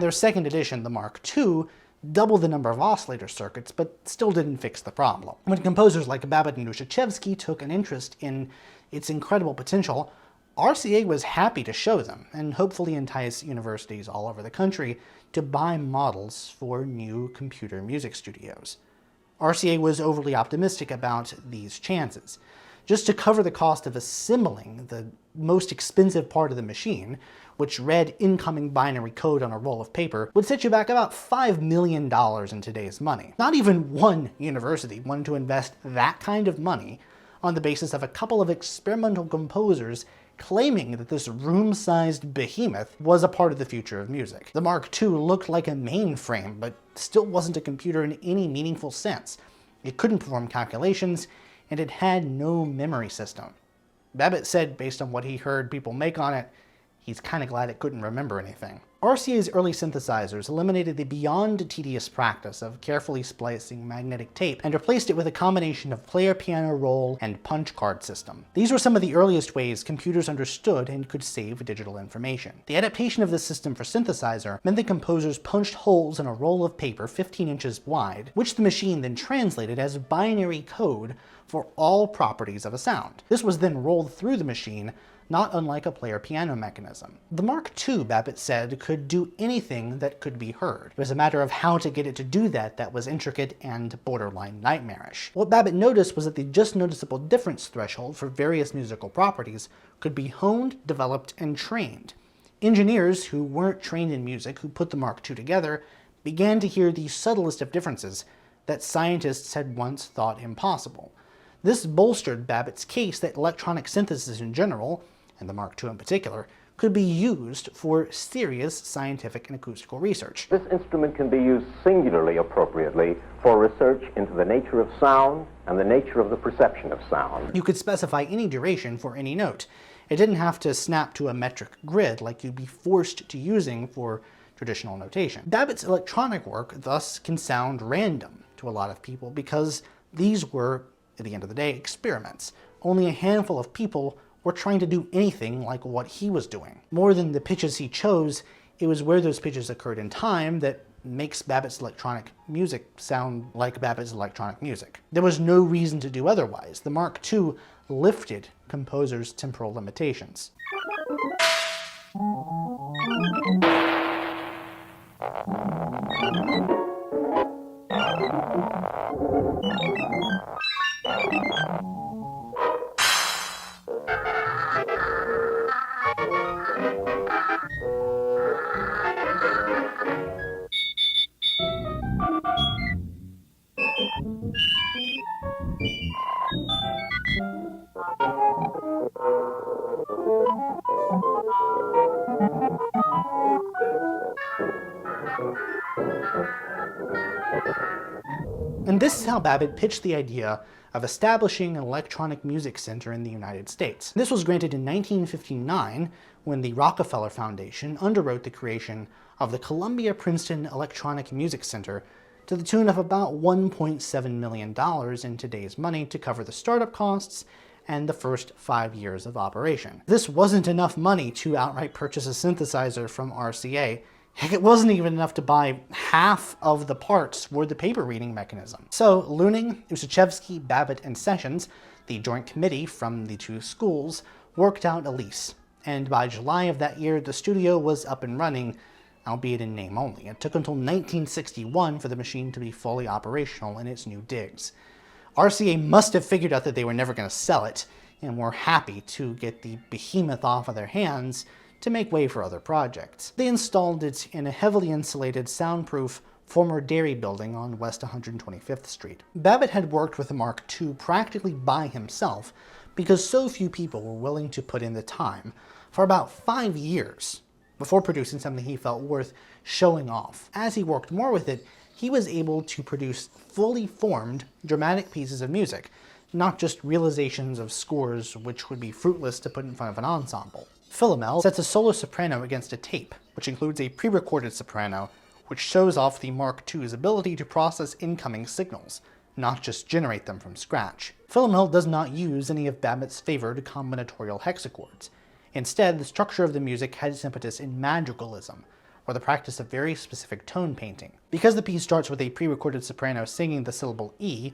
Their second edition, the Mark II, doubled the number of oscillator circuits, but still didn't fix the problem. When composers like Babbitt and Ussachevsky took an interest in its incredible potential, RCA was happy to show them, and hopefully entice universities all over the country to buy models for new computer music studios. RCA was overly optimistic about these chances. Just to cover the cost of assembling the most expensive part of the machine, which read incoming binary code on a roll of paper, would set you back about $5 million in today's money. Not even one university wanted to invest that kind of money on the basis of a couple of experimental composers claiming that this room-sized behemoth was a part of the future of music. The Mark II looked like a mainframe, but still wasn't a computer in any meaningful sense. It couldn't perform calculations, and it had no memory system. Babbitt said, based on what he heard people make on it, he's kind of glad it couldn't remember anything. RCA's early synthesizers eliminated the beyond tedious practice of carefully splicing magnetic tape and replaced it with a combination of player piano roll and punch card system. These were some of the earliest ways computers understood and could save digital information. The adaptation of this system for synthesizer meant that composers punched holes in a roll of paper 15 inches wide, which the machine then translated as binary code for all properties of a sound. This was then rolled through the machine, not unlike a player piano mechanism. The Mark II, Babbitt said, could do anything that could be heard. It was a matter of how to get it to do that was intricate and borderline nightmarish. What Babbitt noticed was that the just noticeable difference threshold for various musical properties could be honed, developed, and trained. Engineers who weren't trained in music, who put the Mark II together, began to hear the subtlest of differences that scientists had once thought impossible. This bolstered Babbitt's case that electronic synthesis in general, and the Mark II in particular, could be used for serious scientific and acoustical research. This instrument can be used singularly appropriately for research into the nature of sound and the nature of the perception of sound. You could specify any duration for any note. It didn't have to snap to a metric grid like you'd be forced to using for traditional notation. Babbitt's electronic work thus can sound random to a lot of people because these were, at the end of the day, experiments. Only a handful of people were trying to do anything like what he was doing. More than the pitches he chose, it was where those pitches occurred in time that makes Babbitt's electronic music sound like Babbitt's electronic music. There was no reason to do otherwise. The Mark II lifted composers' temporal limitations. And this is how Babbitt pitched the idea of establishing an electronic music center in the United States. This was granted in 1959 when the Rockefeller Foundation underwrote the creation of the Columbia-Princeton Electronic Music Center to the tune of about $1.7 million in today's money to cover the startup costs and the first 5 years of operation. This wasn't enough money to outright purchase a synthesizer from RCA. Heck, it wasn't even enough to buy half of the parts for the paper reading mechanism. So Luning, Ushachevsky, Babbitt, and Sessions, the joint committee from the two schools, worked out a lease. And by July of that year, the studio was up and running, albeit in name only. It took until 1961 for the machine to be fully operational in its new digs. RCA must have figured out that they were never going to sell it, and were happy to get the behemoth off of their hands to make way for other projects. They installed it in a heavily insulated, soundproof former dairy building on West 125th Street. Babbitt had worked with the Mark II practically by himself because so few people were willing to put in the time for about 5 years before producing something he felt worth showing off. As he worked more with it, he was able to produce fully formed, dramatic pieces of music, not just realizations of scores which would be fruitless to put in front of an ensemble. Philomel sets a solo soprano against a tape, which includes a pre-recorded soprano, which shows off the Mark II's ability to process incoming signals, not just generate them from scratch. Philomel does not use any of Babbitt's favored combinatorial hexachords. Instead, the structure of the music has its impetus in madrigalism, or the practice of very specific tone painting. Because the piece starts with a pre-recorded soprano singing the syllable E,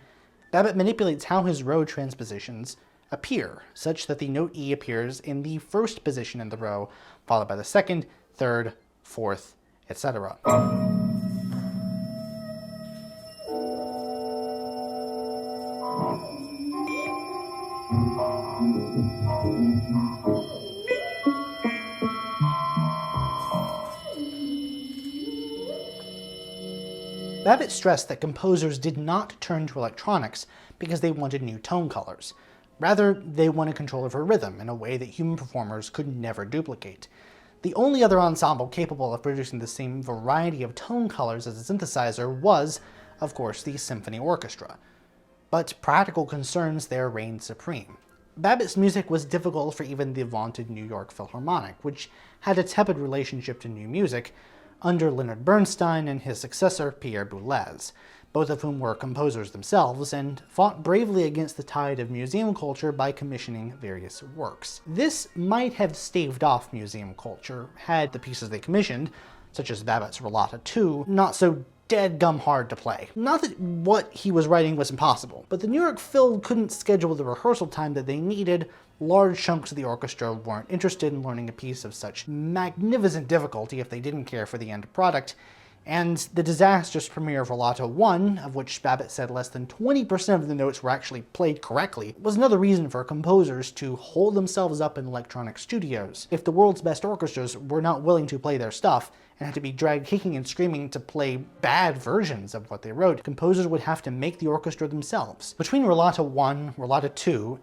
Babbitt manipulates how his row transpositions appear, such that the note E appears in the first position in the row, followed by the second, third, fourth, etc. Babbitt stressed that composers did not turn to electronics because they wanted new tone colors. Rather, they wanted control over rhythm in a way that human performers could never duplicate. The only other ensemble capable of producing the same variety of tone colors as a synthesizer was, of course, the symphony orchestra. But practical concerns there reigned supreme. Babbitt's music was difficult for even the vaunted New York Philharmonic, which had a tepid relationship to new music under Leonard Bernstein and his successor Pierre Boulez, both of whom were composers themselves, and fought bravely against the tide of museum culture by commissioning various works. This might have staved off museum culture had the pieces they commissioned, such as Babbitt's Rollata II, not so dead-gum hard to play. Not that what he was writing was impossible, but the New York Phil couldn't schedule the rehearsal time that they needed. Large chunks of the orchestra weren't interested in learning a piece of such magnificent difficulty if they didn't care for the end product, and the disastrous premiere of Rollata I, of which Babbitt said less than 20% of the notes were actually played correctly, was another reason for composers to hold themselves up in electronic studios. If the world's best orchestras were not willing to play their stuff, and had to be dragged kicking and screaming to play bad versions of what they wrote, composers would have to make the orchestra themselves. Between Rollata I, Rollata II,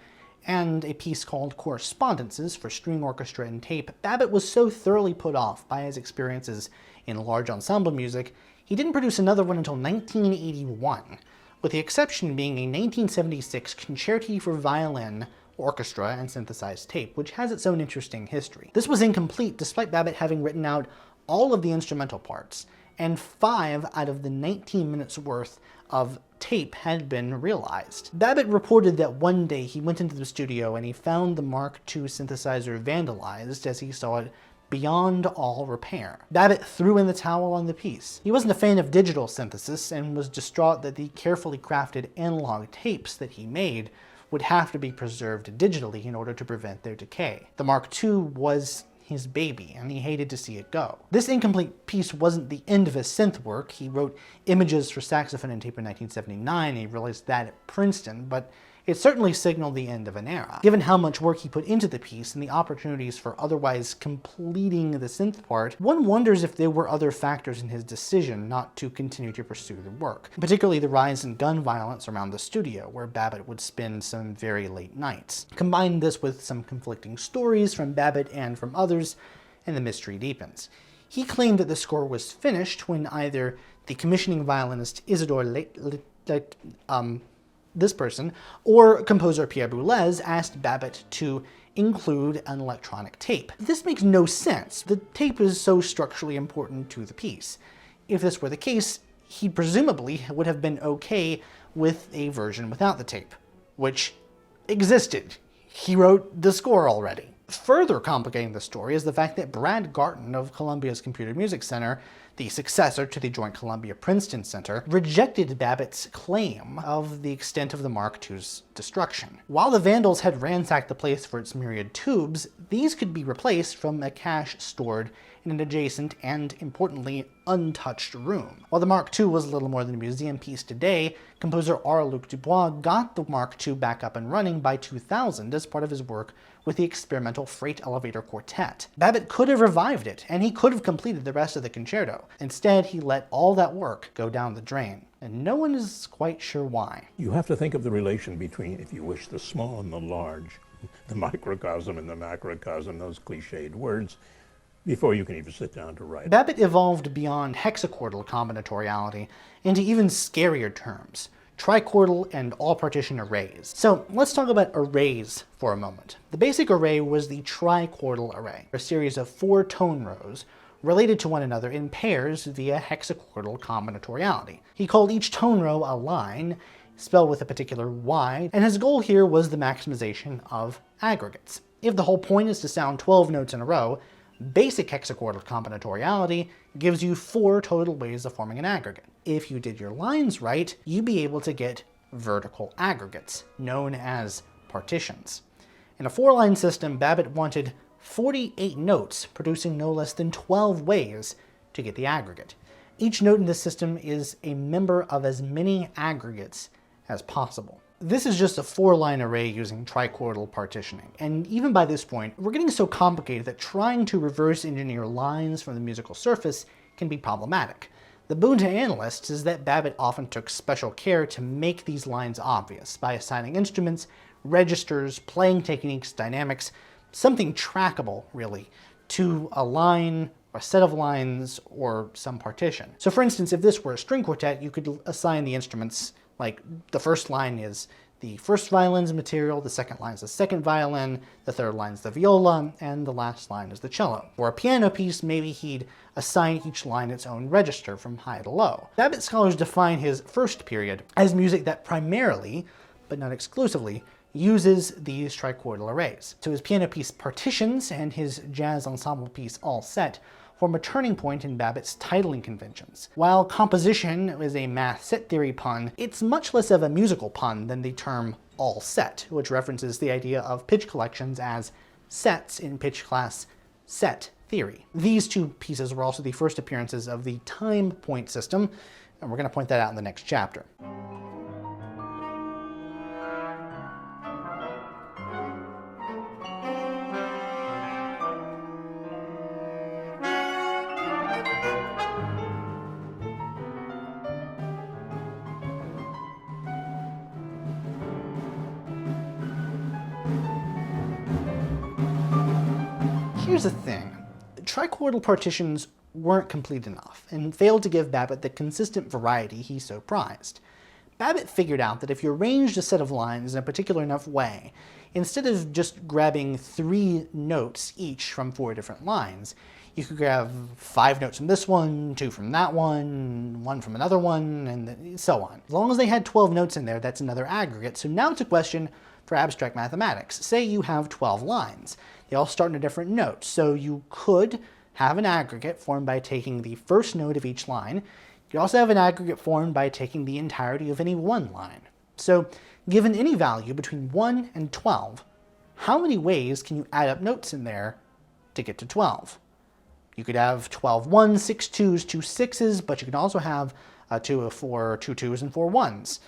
and a piece called Correspondences for string orchestra and tape, Babbitt was so thoroughly put off by his experiences in large ensemble music, he didn't produce another one until 1981, with the exception being a 1976 Concerti for Violin, Orchestra, and Synthesized Tape, which has its own interesting history. This was incomplete despite Babbitt having written out all of the instrumental parts, and 5 out of the 19 minutes worth of tape had been realized. Babbitt reported that one day he went into the studio and he found the Mark II synthesizer vandalized as he saw it beyond all repair. Babbitt threw in the towel on the piece. He wasn't a fan of digital synthesis and was distraught that the carefully crafted analog tapes that he made would have to be preserved digitally in order to prevent their decay. The Mark II was his baby, and he hated to see it go. This incomplete piece wasn't the end of his synth work. He wrote Images for Saxophone and Tape in 1979, and he released that at Princeton, but it certainly signaled the end of an era. Given how much work he put into the piece and the opportunities for otherwise completing the synth part, one wonders if there were other factors in his decision not to continue to pursue the work, particularly the rise in gun violence around the studio, where Babbitt would spend some very late nights. Combine this with some conflicting stories from Babbitt and from others, and the mystery deepens. He claimed that the score was finished when either the commissioning violinist Isidore this person, or composer Pierre Boulez asked Babbitt to include an electronic tape. This makes no sense. The tape is so structurally important to the piece. If this were the case, he presumably would have been okay with a version without the tape, which existed. He wrote the score already. Further complicating the story is the fact that Brad Garton of Columbia's Computer Music Center, the successor to the joint Columbia-Princeton Center, rejected Babbitt's claim of the extent of the Mark II's destruction. While the Vandals had ransacked the place for its myriad tubes, these could be replaced from a cache stored in an adjacent and, importantly, untouched room. While the Mark II was little more than a museum piece today, composer R. Luc Dubois got the Mark II back up and running by 2000 as part of his work with the experimental Freight Elevator Quartet. Babbitt could have revived it, and he could have completed the rest of the concerto. Instead, he let all that work go down the drain, and no one is quite sure why. You have to think of the relation between, if you wish, the small and the large, the microcosm and the macrocosm, those cliched words, before you can even sit down to write. Babbitt evolved beyond hexachordal combinatoriality into even scarier terms: trichordal and all-partition arrays. So let's talk about arrays for a moment. The basic array was the trichordal array, a series of 4 tone rows related to one another in pairs via hexachordal combinatoriality. He called each tone row a line, spelled with a particular Y, and his goal here was the maximization of aggregates. If the whole point is to sound 12 notes in a row, basic hexachordal combinatoriality gives you 4 total ways of forming an aggregate. If you did your lines right, you'd be able to get vertical aggregates, known as partitions. In a 4-line system, Babbitt wanted 48 notes, producing no less than 12 ways to get the aggregate. Each note in this system is a member of as many aggregates as possible. This is just a 4-line array using trichordal partitioning, and even by this point, we're getting so complicated that trying to reverse engineer lines from the musical surface can be problematic. The boon to analysts is that Babbitt often took special care to make these lines obvious by assigning instruments, registers, playing techniques, dynamics, something trackable, really, to a line, a set of lines, or some partition. So for instance, if this were a string quartet, you could assign the instruments, like the first line is the first violin's material, the second line is the second violin, the third line is the viola, and the last line is the cello. For a piano piece, maybe he'd assign each line its own register from high to low. Babbitt scholars define his first period as music that primarily, but not exclusively, uses these trichordal arrays. So his piano piece Partitions and his jazz ensemble piece All Set form a turning point in Babbitt's titling conventions. While composition is a math set theory pun, it's much less of a musical pun than the term all set, which references the idea of pitch collections as sets in pitch class set theory. These two pieces were also the first appearances of the time point system, and we're going to point that out in the next chapter. Here's the thing. Trichordal partitions weren't complete enough, and failed to give Babbitt the consistent variety he so prized. Babbitt figured out that if you arranged a set of lines in a particular enough way, instead of just grabbing 3 notes each from 4 different lines, you could grab 5 notes from this one, 2 from that one from another one, and so on. As long as they had 12 notes in there, that's another aggregate. So now it's a question for abstract mathematics. Say you have 12 lines. They all start in a different note, so you could have an aggregate formed by taking the first note of each line. You could also have an aggregate formed by taking the entirety of any one line. So, given any value between 1 and 12, how many ways can you add up notes in there to get to 12? You could have 12 1s, 6 2s, 2 6s, but you can also have 2 4, 2 2s, and 4 1s.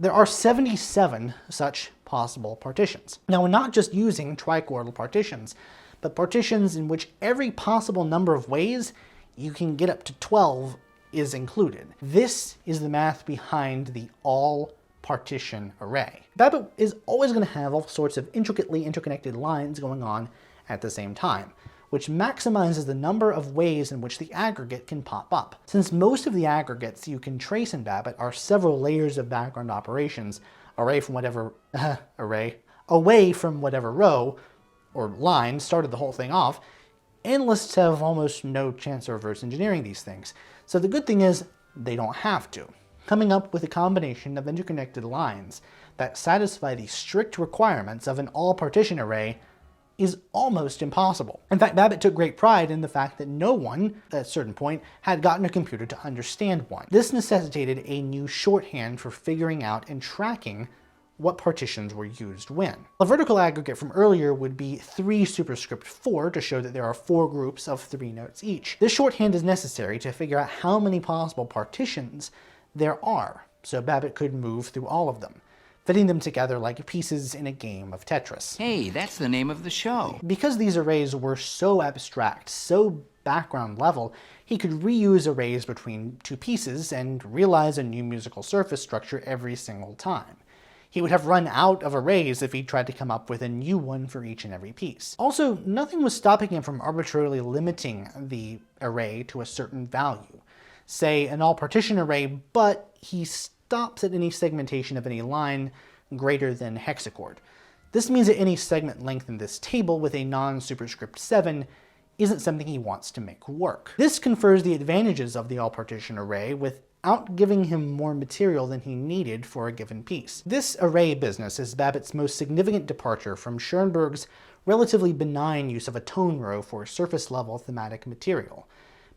There are 77 such possible partitions. Now, we're not just using trichordal partitions, but partitions in which every possible number of ways you can get up to 12 is included. This is the math behind the all-partition array. Babbitt is always going to have all sorts of intricately interconnected lines going on at the same time, which maximizes the number of ways in which the aggregate can pop up. Since most of the aggregates you can trace in Babbitt are several layers of background operations, away from whatever row or line started the whole thing off, analysts have almost no chance of reverse engineering these things. So the good thing is, they don't have to. Coming up with a combination of interconnected lines that satisfy the strict requirements of an all-partition array is almost impossible. In fact, Babbitt took great pride in the fact that no one, at a certain point, had gotten a computer to understand one. This necessitated a new shorthand for figuring out and tracking what partitions were used when. A vertical aggregate from earlier would be 3 superscript 4 to show that there are 4 groups of 3 notes each. This shorthand is necessary to figure out how many possible partitions there are, so Babbitt could move through all of them, fitting them together like pieces in a game of Tetris. Hey, that's the name of the show. Because these arrays were so abstract, so background level, he could reuse arrays between 2 pieces and realize a new musical surface structure every single time. He would have run out of arrays if he tried to come up with a new one for each and every piece. Also, nothing was stopping him from arbitrarily limiting the array to a certain value. Say, an all-partition array, but he stops at any segmentation of any line greater than hexachord. This means that any segment length in this table with a non-superscript 7 isn't something he wants to make work. This confers the advantages of the all-partition array without giving him more material than he needed for a given piece. This array business is Babbitt's most significant departure from Schoenberg's relatively benign use of a tone row for surface-level thematic material.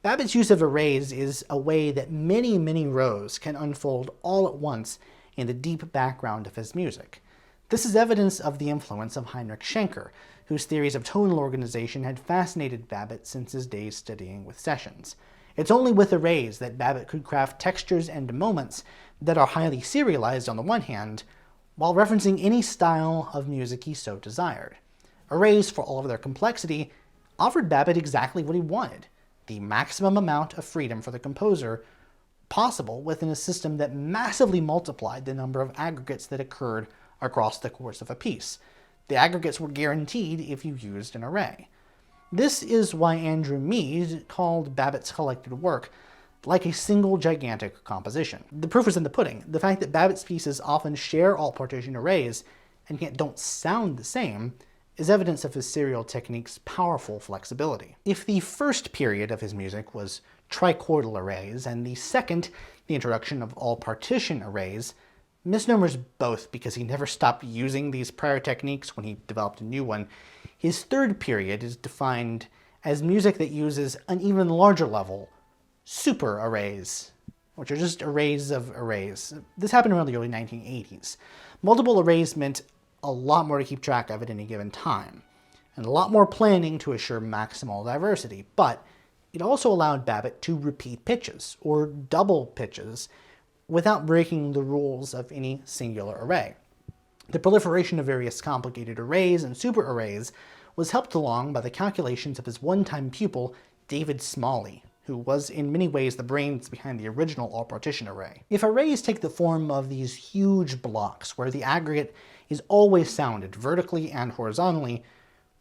Babbitt's use of arrays is a way that many, many rows can unfold all at once in the deep background of his music. This is evidence of the influence of Heinrich Schenker, whose theories of tonal organization had fascinated Babbitt since his days studying with sessions. It's only with arrays that Babbitt could craft textures and moments that are highly serialized on the one hand, while referencing any style of music he so desired. Arrays, for all of their complexity, offered Babbitt exactly what he wanted: the maximum amount of freedom for the composer possible within a system that massively multiplied the number of aggregates that occurred across the course of a piece. The aggregates were guaranteed if you used an array. This is why Andrew Mead called Babbitt's collected work like a single gigantic composition. The proof is in the pudding. The fact that Babbitt's pieces often share all partition arrays and yet don't sound the same is evidence of his serial technique's powerful flexibility. If the first period of his music was trichordal arrays, and the second, the introduction of all partition arrays, misnomers both because he never stopped using these prior techniques when he developed a new one, his third period is defined as music that uses an even larger level, superarrays, which are just arrays of arrays. This happened around the early 1980s. Multiple arrays meant a lot more to keep track of at any given time, and a lot more planning to assure maximal diversity, but it also allowed Babbitt to repeat pitches, or double pitches, without breaking the rules of any singular array. The proliferation of various complicated arrays and superarrays was helped along by the calculations of his one-time pupil, David Smalley, who was in many ways the brains behind the original all-partition array. If arrays take the form of these huge blocks where the aggregate is always sounded vertically and horizontally,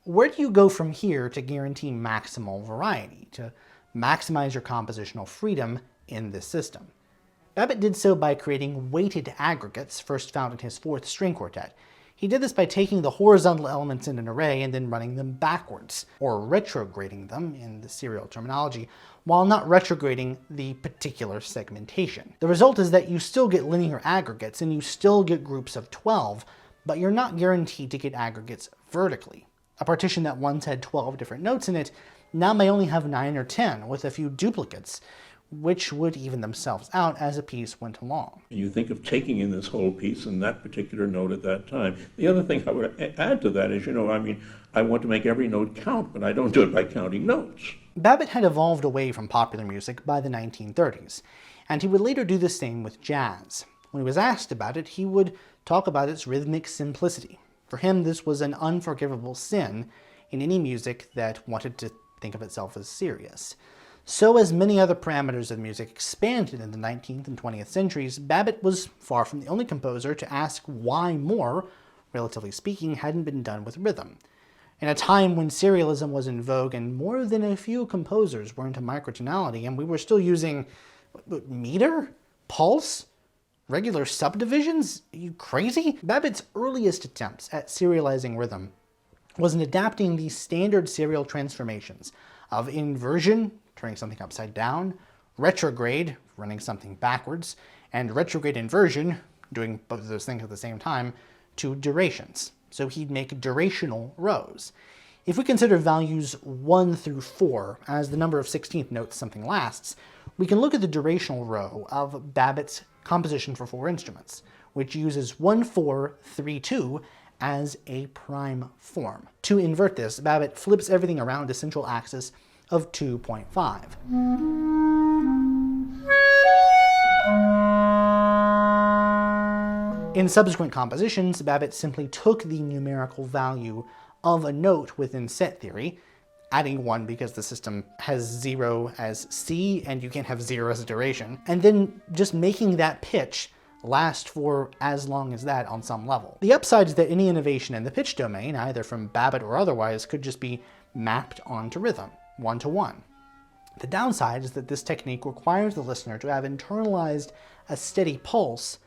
where do you go from here to guarantee maximal variety, to maximize your compositional freedom in this system? Babbitt did so by creating weighted aggregates, first found in his fourth string quartet. He did this by taking the horizontal elements in an array and then running them backwards, or retrograding them in the serial terminology, while not retrograding the particular segmentation. The result is that you still get linear aggregates and you still get groups of 12, but you're not guaranteed to get aggregates vertically. A partition that once had 12 different notes in it now may only have 9 or 10, with a few duplicates, which would even themselves out as a piece went along. And you think of taking in this whole piece and that particular note at that time. The other thing I would add to that is, I want to make every note count, but I don't do it by counting notes. Babbitt had evolved away from popular music by the 1930s, and he would later do the same with jazz. When he was asked about it, he would talk about its rhythmic simplicity. For him, this was an unforgivable sin in any music that wanted to think of itself as serious. So as many other parameters of music expanded in the 19th and 20th centuries, Babbitt was far from the only composer to ask why more, relatively speaking, hadn't been done with rhythm. In a time when serialism was in vogue and more than a few composers were into microtonality, and we were still using meter? Pulse? Regular subdivisions? Are you crazy? Babbitt's earliest attempts at serializing rhythm was in adapting the standard serial transformations of inversion, turning something upside down, retrograde, running something backwards, and retrograde inversion, doing both of those things at the same time, to durations. So he'd make durational rows. If we consider values 1 through 4 as the number of 16th notes something lasts, we can look at the durational row of Babbitt's composition for 4 instruments, which uses 1-4-3-2 as a prime form. To invert this, Babbitt flips everything around a central axis of 2.5. In subsequent compositions, Babbitt simply took the numerical value of a note within set theory, adding 1 because the system has 0 as C and you can't have 0 as a duration, and then just making that pitch last for as long as that on some level. The upside is that any innovation in the pitch domain, either from Babbitt or otherwise, could just be mapped onto rhythm, 1-to-1. The downside is that this technique requires the listener to have internalized a steady pulse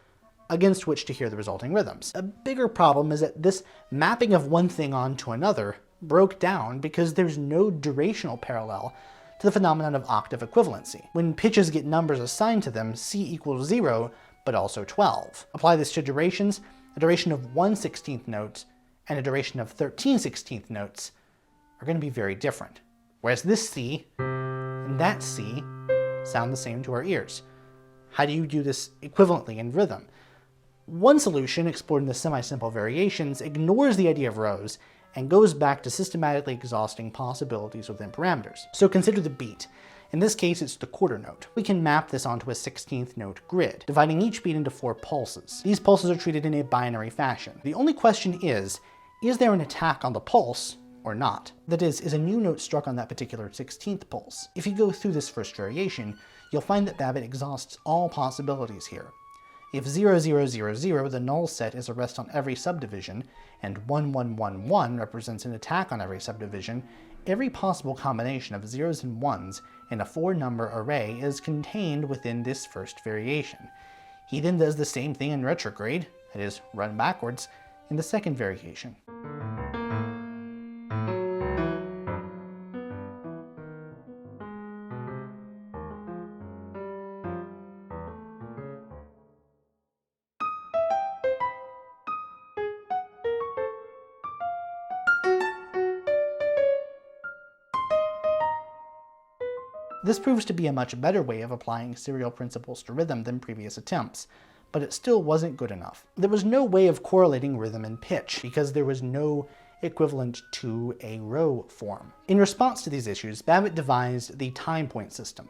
against which to hear the resulting rhythms. A bigger problem is that this mapping of one thing onto another broke down because there's no durational parallel to the phenomenon of octave equivalency. When pitches get numbers assigned to them, C equals 0, but also 12. Apply this to durations. A duration of 1 16th note and a duration of 13 16th notes are going to be very different. Whereas this C and that C sound the same to our ears. How do you do this equivalently in rhythm? One solution, explored in the semi-simple variations, ignores the idea of rows and goes back to systematically exhausting possibilities within parameters. So consider the beat. In this case, it's the quarter note. We can map this onto a 16th note grid, dividing each beat into 4 pulses. These pulses are treated in a binary fashion. The only question is there an attack on the pulse or not? That is a new note struck on that particular 16th pulse? If you go through this first variation, you'll find that Babbitt exhausts all possibilities here. If 0, 0, 0, 0, the null set, is a rest on every subdivision, and 1, 1, 1, 1 represents an attack on every subdivision, every possible combination of zeros and ones in a 4-number array is contained within this first variation. He then does the same thing in retrograde, that is, run backwards, in the second variation. This proves to be a much better way of applying serial principles to rhythm than previous attempts, but it still wasn't good enough. There was no way of correlating rhythm and pitch, because there was no equivalent to a row form. In response to these issues, Babbitt devised the time point system.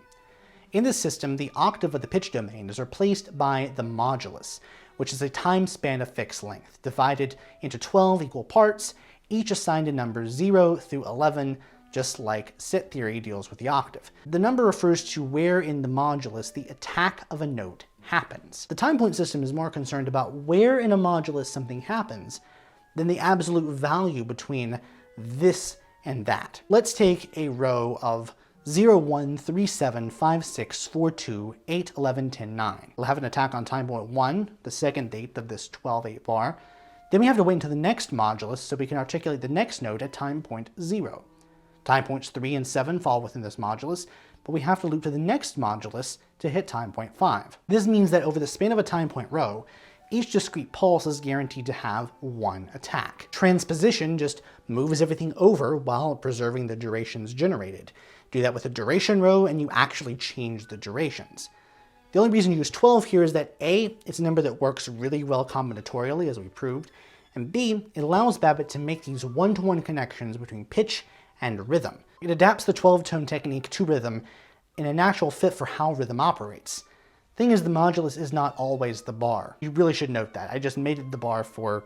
In this system, the octave of the pitch domain is replaced by the modulus, which is a time span of fixed length, divided into 12 equal parts, each assigned to numbers 0 through 11, just like set theory deals with the octave. The number refers to where in the modulus the attack of a note happens. The time point system is more concerned about where in a modulus something happens than the absolute value between this and that. Let's take a row of 0, 1, 3, 7, 5, 6, 4, 2, 8, 11, 10, 9. We'll have an attack on time point 1, the second date of this 12-8 bar. Then we have to wait until the next modulus so we can articulate the next note at time point 0. Time points 3 and 7 fall within this modulus, but we have to loop to the next modulus to hit time point 5. This means that over the span of a time point row, each discrete pulse is guaranteed to have one attack. Transposition just moves everything over while preserving the durations generated. Do that with a duration row and you actually change the durations. The only reason you use 12 here is that A, it's a number that works really well combinatorially, as we proved, and B, it allows Babbitt to make these one-to-one connections between pitch and rhythm. It adapts the 12-tone technique to rhythm in a natural fit for how rhythm operates. Thing is, the modulus is not always the bar. You really should note that. I just made it the bar for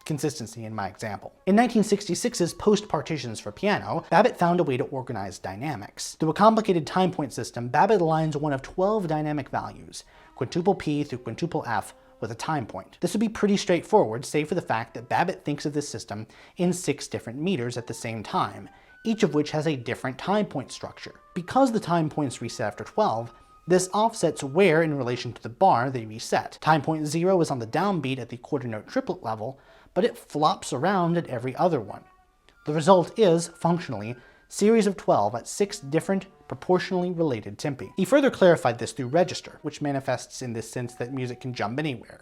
consistency in my example. In 1966's Post-Partitions for piano, Babbitt found a way to organize dynamics. Through a complicated time point system, Babbitt aligns one of 12 dynamic values, quintuple P through quintuple F, with a time point. This would be pretty straightforward, save for the fact that Babbitt thinks of this system in 6 different meters at the same time, each of which has a different time point structure. Because the time points reset after 12, this offsets where in relation to the bar they reset. Time point 0 is on the downbeat at the quarter note triplet level, but it flops around at every other one. The result is, functionally, series of 12 at 6 different, proportionally related tempi. He further clarified this through register, which manifests in this sense that music can jump anywhere.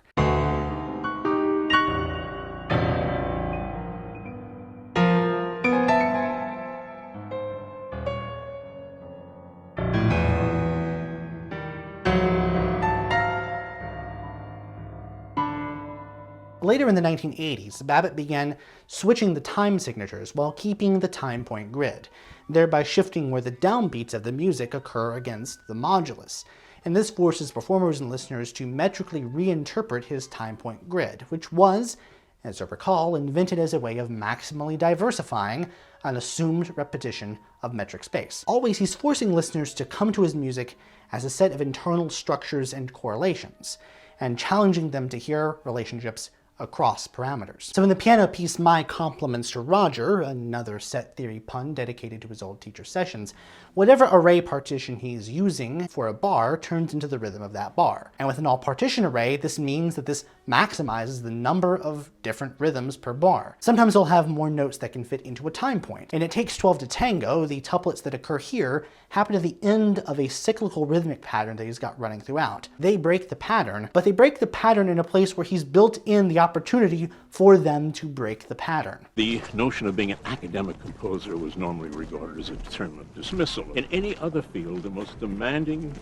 Later in the 1980s, Babbitt began switching the time signatures while keeping the time point grid, thereby shifting where the downbeats of the music occur against the modulus. And this forces performers and listeners to metrically reinterpret his time point grid, which was, as I recall, invented as a way of maximally diversifying an assumed repetition of metric space. Always, he's forcing listeners to come to his music as a set of internal structures and correlations, and challenging them to hear relationships across parameters. So in the piano piece My Compliments to Roger, another set theory pun dedicated to his old teacher sessions, whatever array partition he's using for a bar turns into the rhythm of that bar. And with an all partition array, this means that this maximizes the number of different rhythms per bar. Sometimes he'll have more notes that can fit into a time point. And it takes 12 to tango, the tuplets that occur here happen at the end of a cyclical rhythmic pattern that he's got running throughout. They break the pattern, but they break the pattern in a place where he's built in the opportunity for them to break the pattern. The notion of being an academic composer was normally regarded as a term of dismissal. In any other field, the most demanding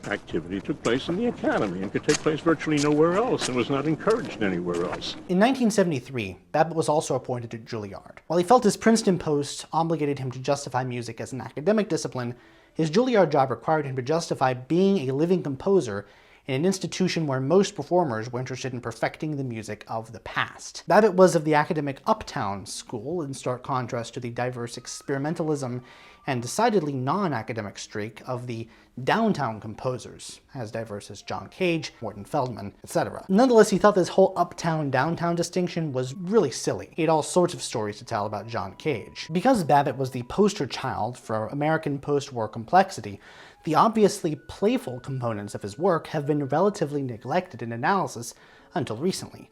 activity took place in the academy and could take place virtually nowhere else and was not encouraged anywhere else. In 1973, Babbitt was also appointed to Juilliard. While he felt his Princeton post obligated him to justify music as an academic discipline, his Juilliard job required him to justify being a living composer in an institution where most performers were interested in perfecting the music of the past. Babbitt was of the academic uptown school, in stark contrast to the diverse experimentalism and decidedly non-academic streak of the downtown composers, as diverse as John Cage, Morton Feldman, etc. Nonetheless, he thought this whole uptown-downtown distinction was really silly. He had all sorts of stories to tell about John Cage. Because Babbitt was the poster child for American post-war complexity, the obviously playful components of his work have been relatively neglected in analysis until recently.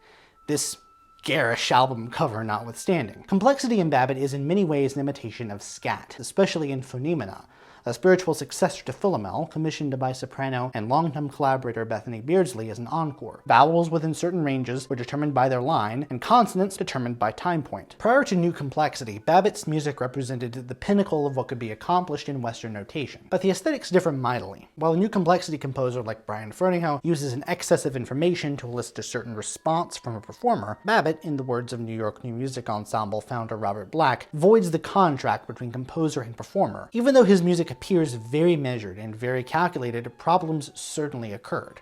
This garish album cover notwithstanding. Complexity in Babbitt is in many ways an imitation of scat, especially in Phonemena, a spiritual successor to Philomel, commissioned by soprano and longtime collaborator Bethany Beardsley as an encore. Vowels within certain ranges were determined by their line, and consonants determined by time point. Prior to New Complexity, Babbitt's music represented the pinnacle of what could be accomplished in Western notation. But the aesthetics differ mightily. While a New Complexity composer like Brian Ferneyhough uses an excess of information to elicit a certain response from a performer, Babbitt, in the words of New York New Music Ensemble founder Robert Black, voids the contract between composer and performer. Even though his music appears very measured and very calculated, problems certainly occurred.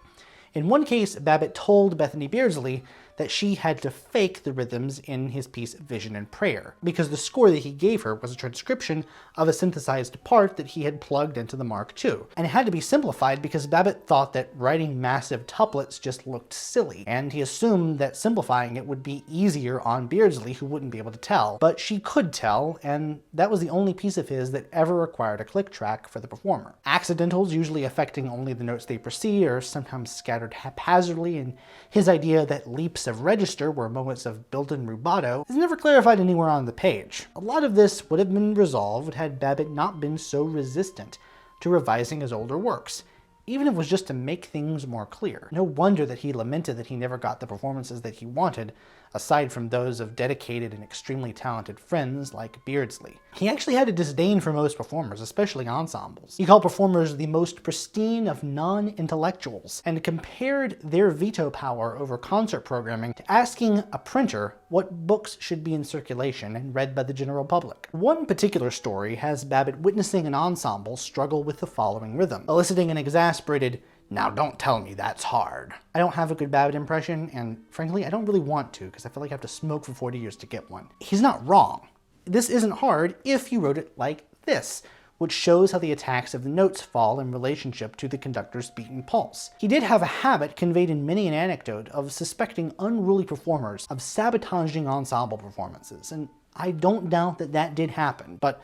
In one case, Babbitt told Bethany Beardsley that she had to fake the rhythms in his piece Vision and Prayer, because the score that he gave her was a transcription of a synthesized part that he had plugged into the Mark II. And it had to be simplified because Babbitt thought that writing massive tuplets just looked silly, and he assumed that simplifying it would be easier on Beardsley, who wouldn't be able to tell. But she could tell, and that was the only piece of his that ever required a click track for the performer. Accidentals, usually affecting only the notes they precede, are sometimes scattered haphazardly, and his idea that leaps of register were moments of built-in rubato is never clarified anywhere on the page. A lot of this would have been resolved had Babbitt not been so resistant to revising his older works, even if it was just to make things more clear. No wonder that he lamented that he never got the performances that he wanted, aside from those of dedicated and extremely talented friends like Beardsley. He actually had a disdain for most performers, especially ensembles. He called performers the most pristine of non-intellectuals, and compared their veto power over concert programming to asking a printer what books should be in circulation and read by the general public. One particular story has Babbitt witnessing an ensemble struggle with the following rhythm, eliciting an exasperated, "Now don't tell me that's hard." I don't have a good Babbitt impression, and frankly, I don't really want to, because I feel like I have to smoke for 40 years to get one. He's not wrong. This isn't hard if you wrote it like this, which shows how the attacks of the notes fall in relationship to the conductor's beaten pulse. He did have a habit, conveyed in many an anecdote, of suspecting unruly performers of sabotaging ensemble performances, and I don't doubt that that did happen, but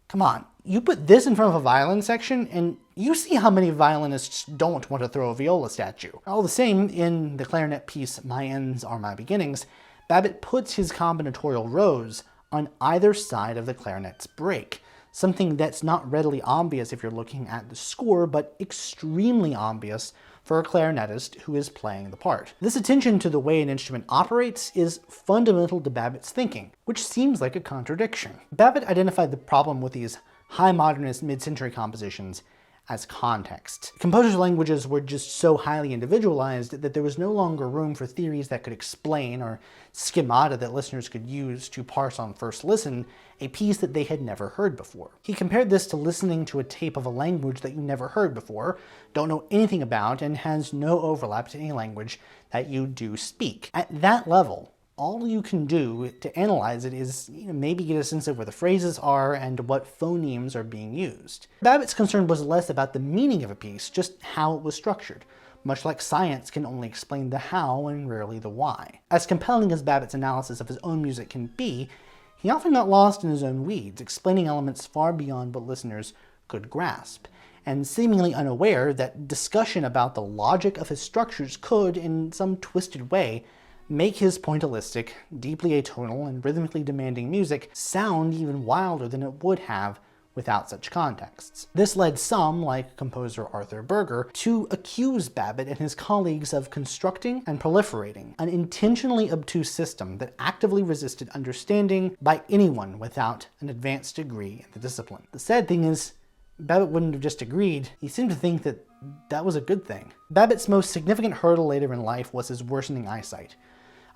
come on, you put this in front of a violin section, and you see how many violinists don't want to throw a viola statue. All the same, in the clarinet piece My Ends Are My Beginnings, Babbitt puts his combinatorial rows on either side of the clarinet's break, something that's not readily obvious if you're looking at the score, but extremely obvious for a clarinetist who is playing the part. This attention to the way an instrument operates is fundamental to Babbitt's thinking, which seems like a contradiction. Babbitt identified the problem with these high modernist mid-century compositions as context. Composers' languages were just so highly individualized that there was no longer room for theories that could explain, or schemata that listeners could use to parse on first listen, a piece that they had never heard before. He compared this to listening to a tape of a language that you never heard before, don't know anything about, and has no overlap to any language that you do speak. At that level, all you can do to analyze it is maybe get a sense of where the phrases are and what phonemes are being used. Babbitt's concern was less about the meaning of a piece, just how it was structured, much like science can only explain the how and rarely the why. As compelling as Babbitt's analysis of his own music can be, he often got lost in his own weeds, explaining elements far beyond what listeners could grasp, and seemingly unaware that discussion about the logic of his structures could, in some twisted way, make his pointillistic, deeply atonal, and rhythmically demanding music sound even wilder than it would have without such contexts. This led some, like composer Arthur Berger, to accuse Babbitt and his colleagues of constructing and proliferating an intentionally obtuse system that actively resisted understanding by anyone without an advanced degree in the discipline. The sad thing is, Babbitt wouldn't have just agreed. He seemed to think that that was a good thing. Babbitt's most significant hurdle later in life was his worsening eyesight.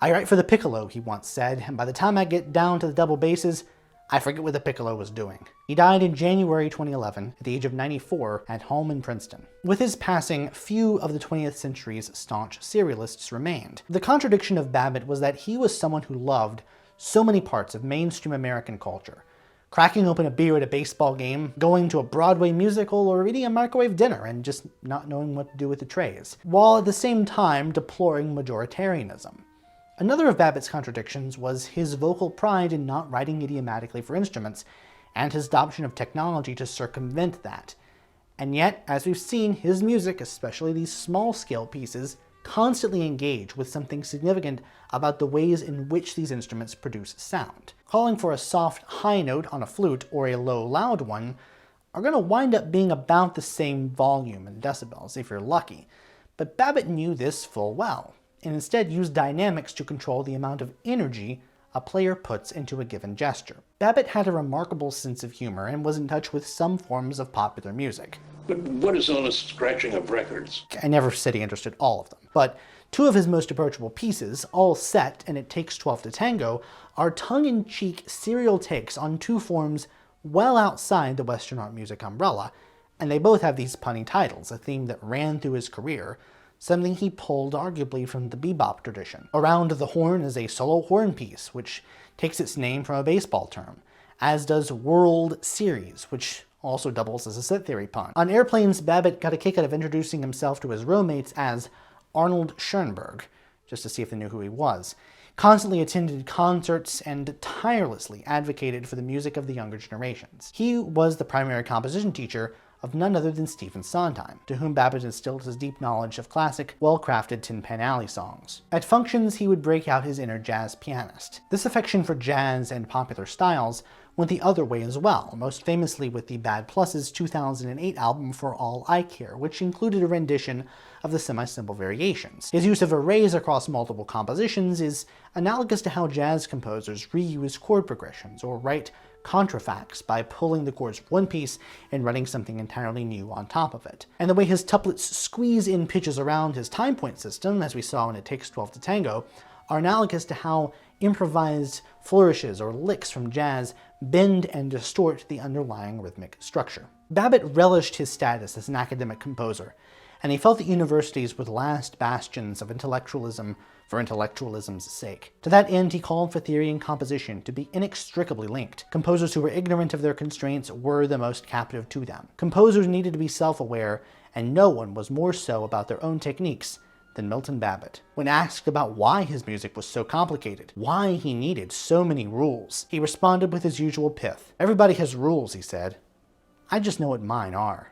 "I write for the piccolo," he once said, "and by the time I get down to the double basses, I forget what the piccolo was doing." He died in January 2011 at the age of 94 at home in Princeton. With his passing, few of the 20th century's staunch serialists remained. The contradiction of Babbitt was that he was someone who loved so many parts of mainstream American culture: cracking open a beer at a baseball game, going to a Broadway musical, or eating a microwave dinner and just not knowing what to do with the trays, while at the same time deploring majoritarianism. Another of Babbitt's contradictions was his vocal pride in not writing idiomatically for instruments, and his adoption of technology to circumvent that. And yet, as we've seen, his music, especially these small-scale pieces, constantly engage with something significant about the ways in which these instruments produce sound. Calling for a soft high note on a flute or a low loud one are going to wind up being about the same volume in decibels if you're lucky, but Babbitt knew this full well, and instead used dynamics to control the amount of energy a player puts into a given gesture. Babbitt had a remarkable sense of humor and was in touch with some forms of popular music. But what is all this scratching of records? I never said he understood all of them, but two of his most approachable pieces, All Set and It Takes 12 to Tango, are tongue-in-cheek serial takes on two forms well outside the Western art music umbrella, and they both have these punny titles, a theme that ran through his career, something he pulled arguably from the bebop tradition. Around the Horn is a solo horn piece, which takes its name from a baseball term, as does World Series, which also doubles as a set theory pun. On Airplanes, Babbitt got a kick out of introducing himself to his roommates as Arnold Schoenberg, just to see if they knew who he was. Constantly attended concerts and tirelessly advocated for the music of the younger generations. He was the primary composition teacher of none other than Stephen Sondheim, to whom Babbitt instilled his deep knowledge of classic, well-crafted Tin Pan Alley songs. At functions, he would break out his inner jazz pianist. This affection for jazz and popular styles went the other way as well, most famously with the Bad Plus's 2008 album For All I Care, which included a rendition of the semi-simple variations. His use of arrays across multiple compositions is analogous to how jazz composers reuse chord progressions or write contrafacts by pulling the chords from one piece and running something entirely new on top of it. And the way his tuplets squeeze in pitches around his time point system, as we saw in It Takes 12 to Tango, are analogous to how improvised flourishes or licks from jazz bend and distort the underlying rhythmic structure. Babbitt relished his status as an academic composer, and he felt that universities were the last bastions of intellectualism for intellectualism's sake. To that end, he called for theory and composition to be inextricably linked. Composers who were ignorant of their constraints were the most captive to them. Composers needed to be self-aware, and no one was more so about their own techniques than Milton Babbitt. When asked about why his music was so complicated, why he needed so many rules, he responded with his usual pith. "Everybody has rules," he said. "I just know what mine are."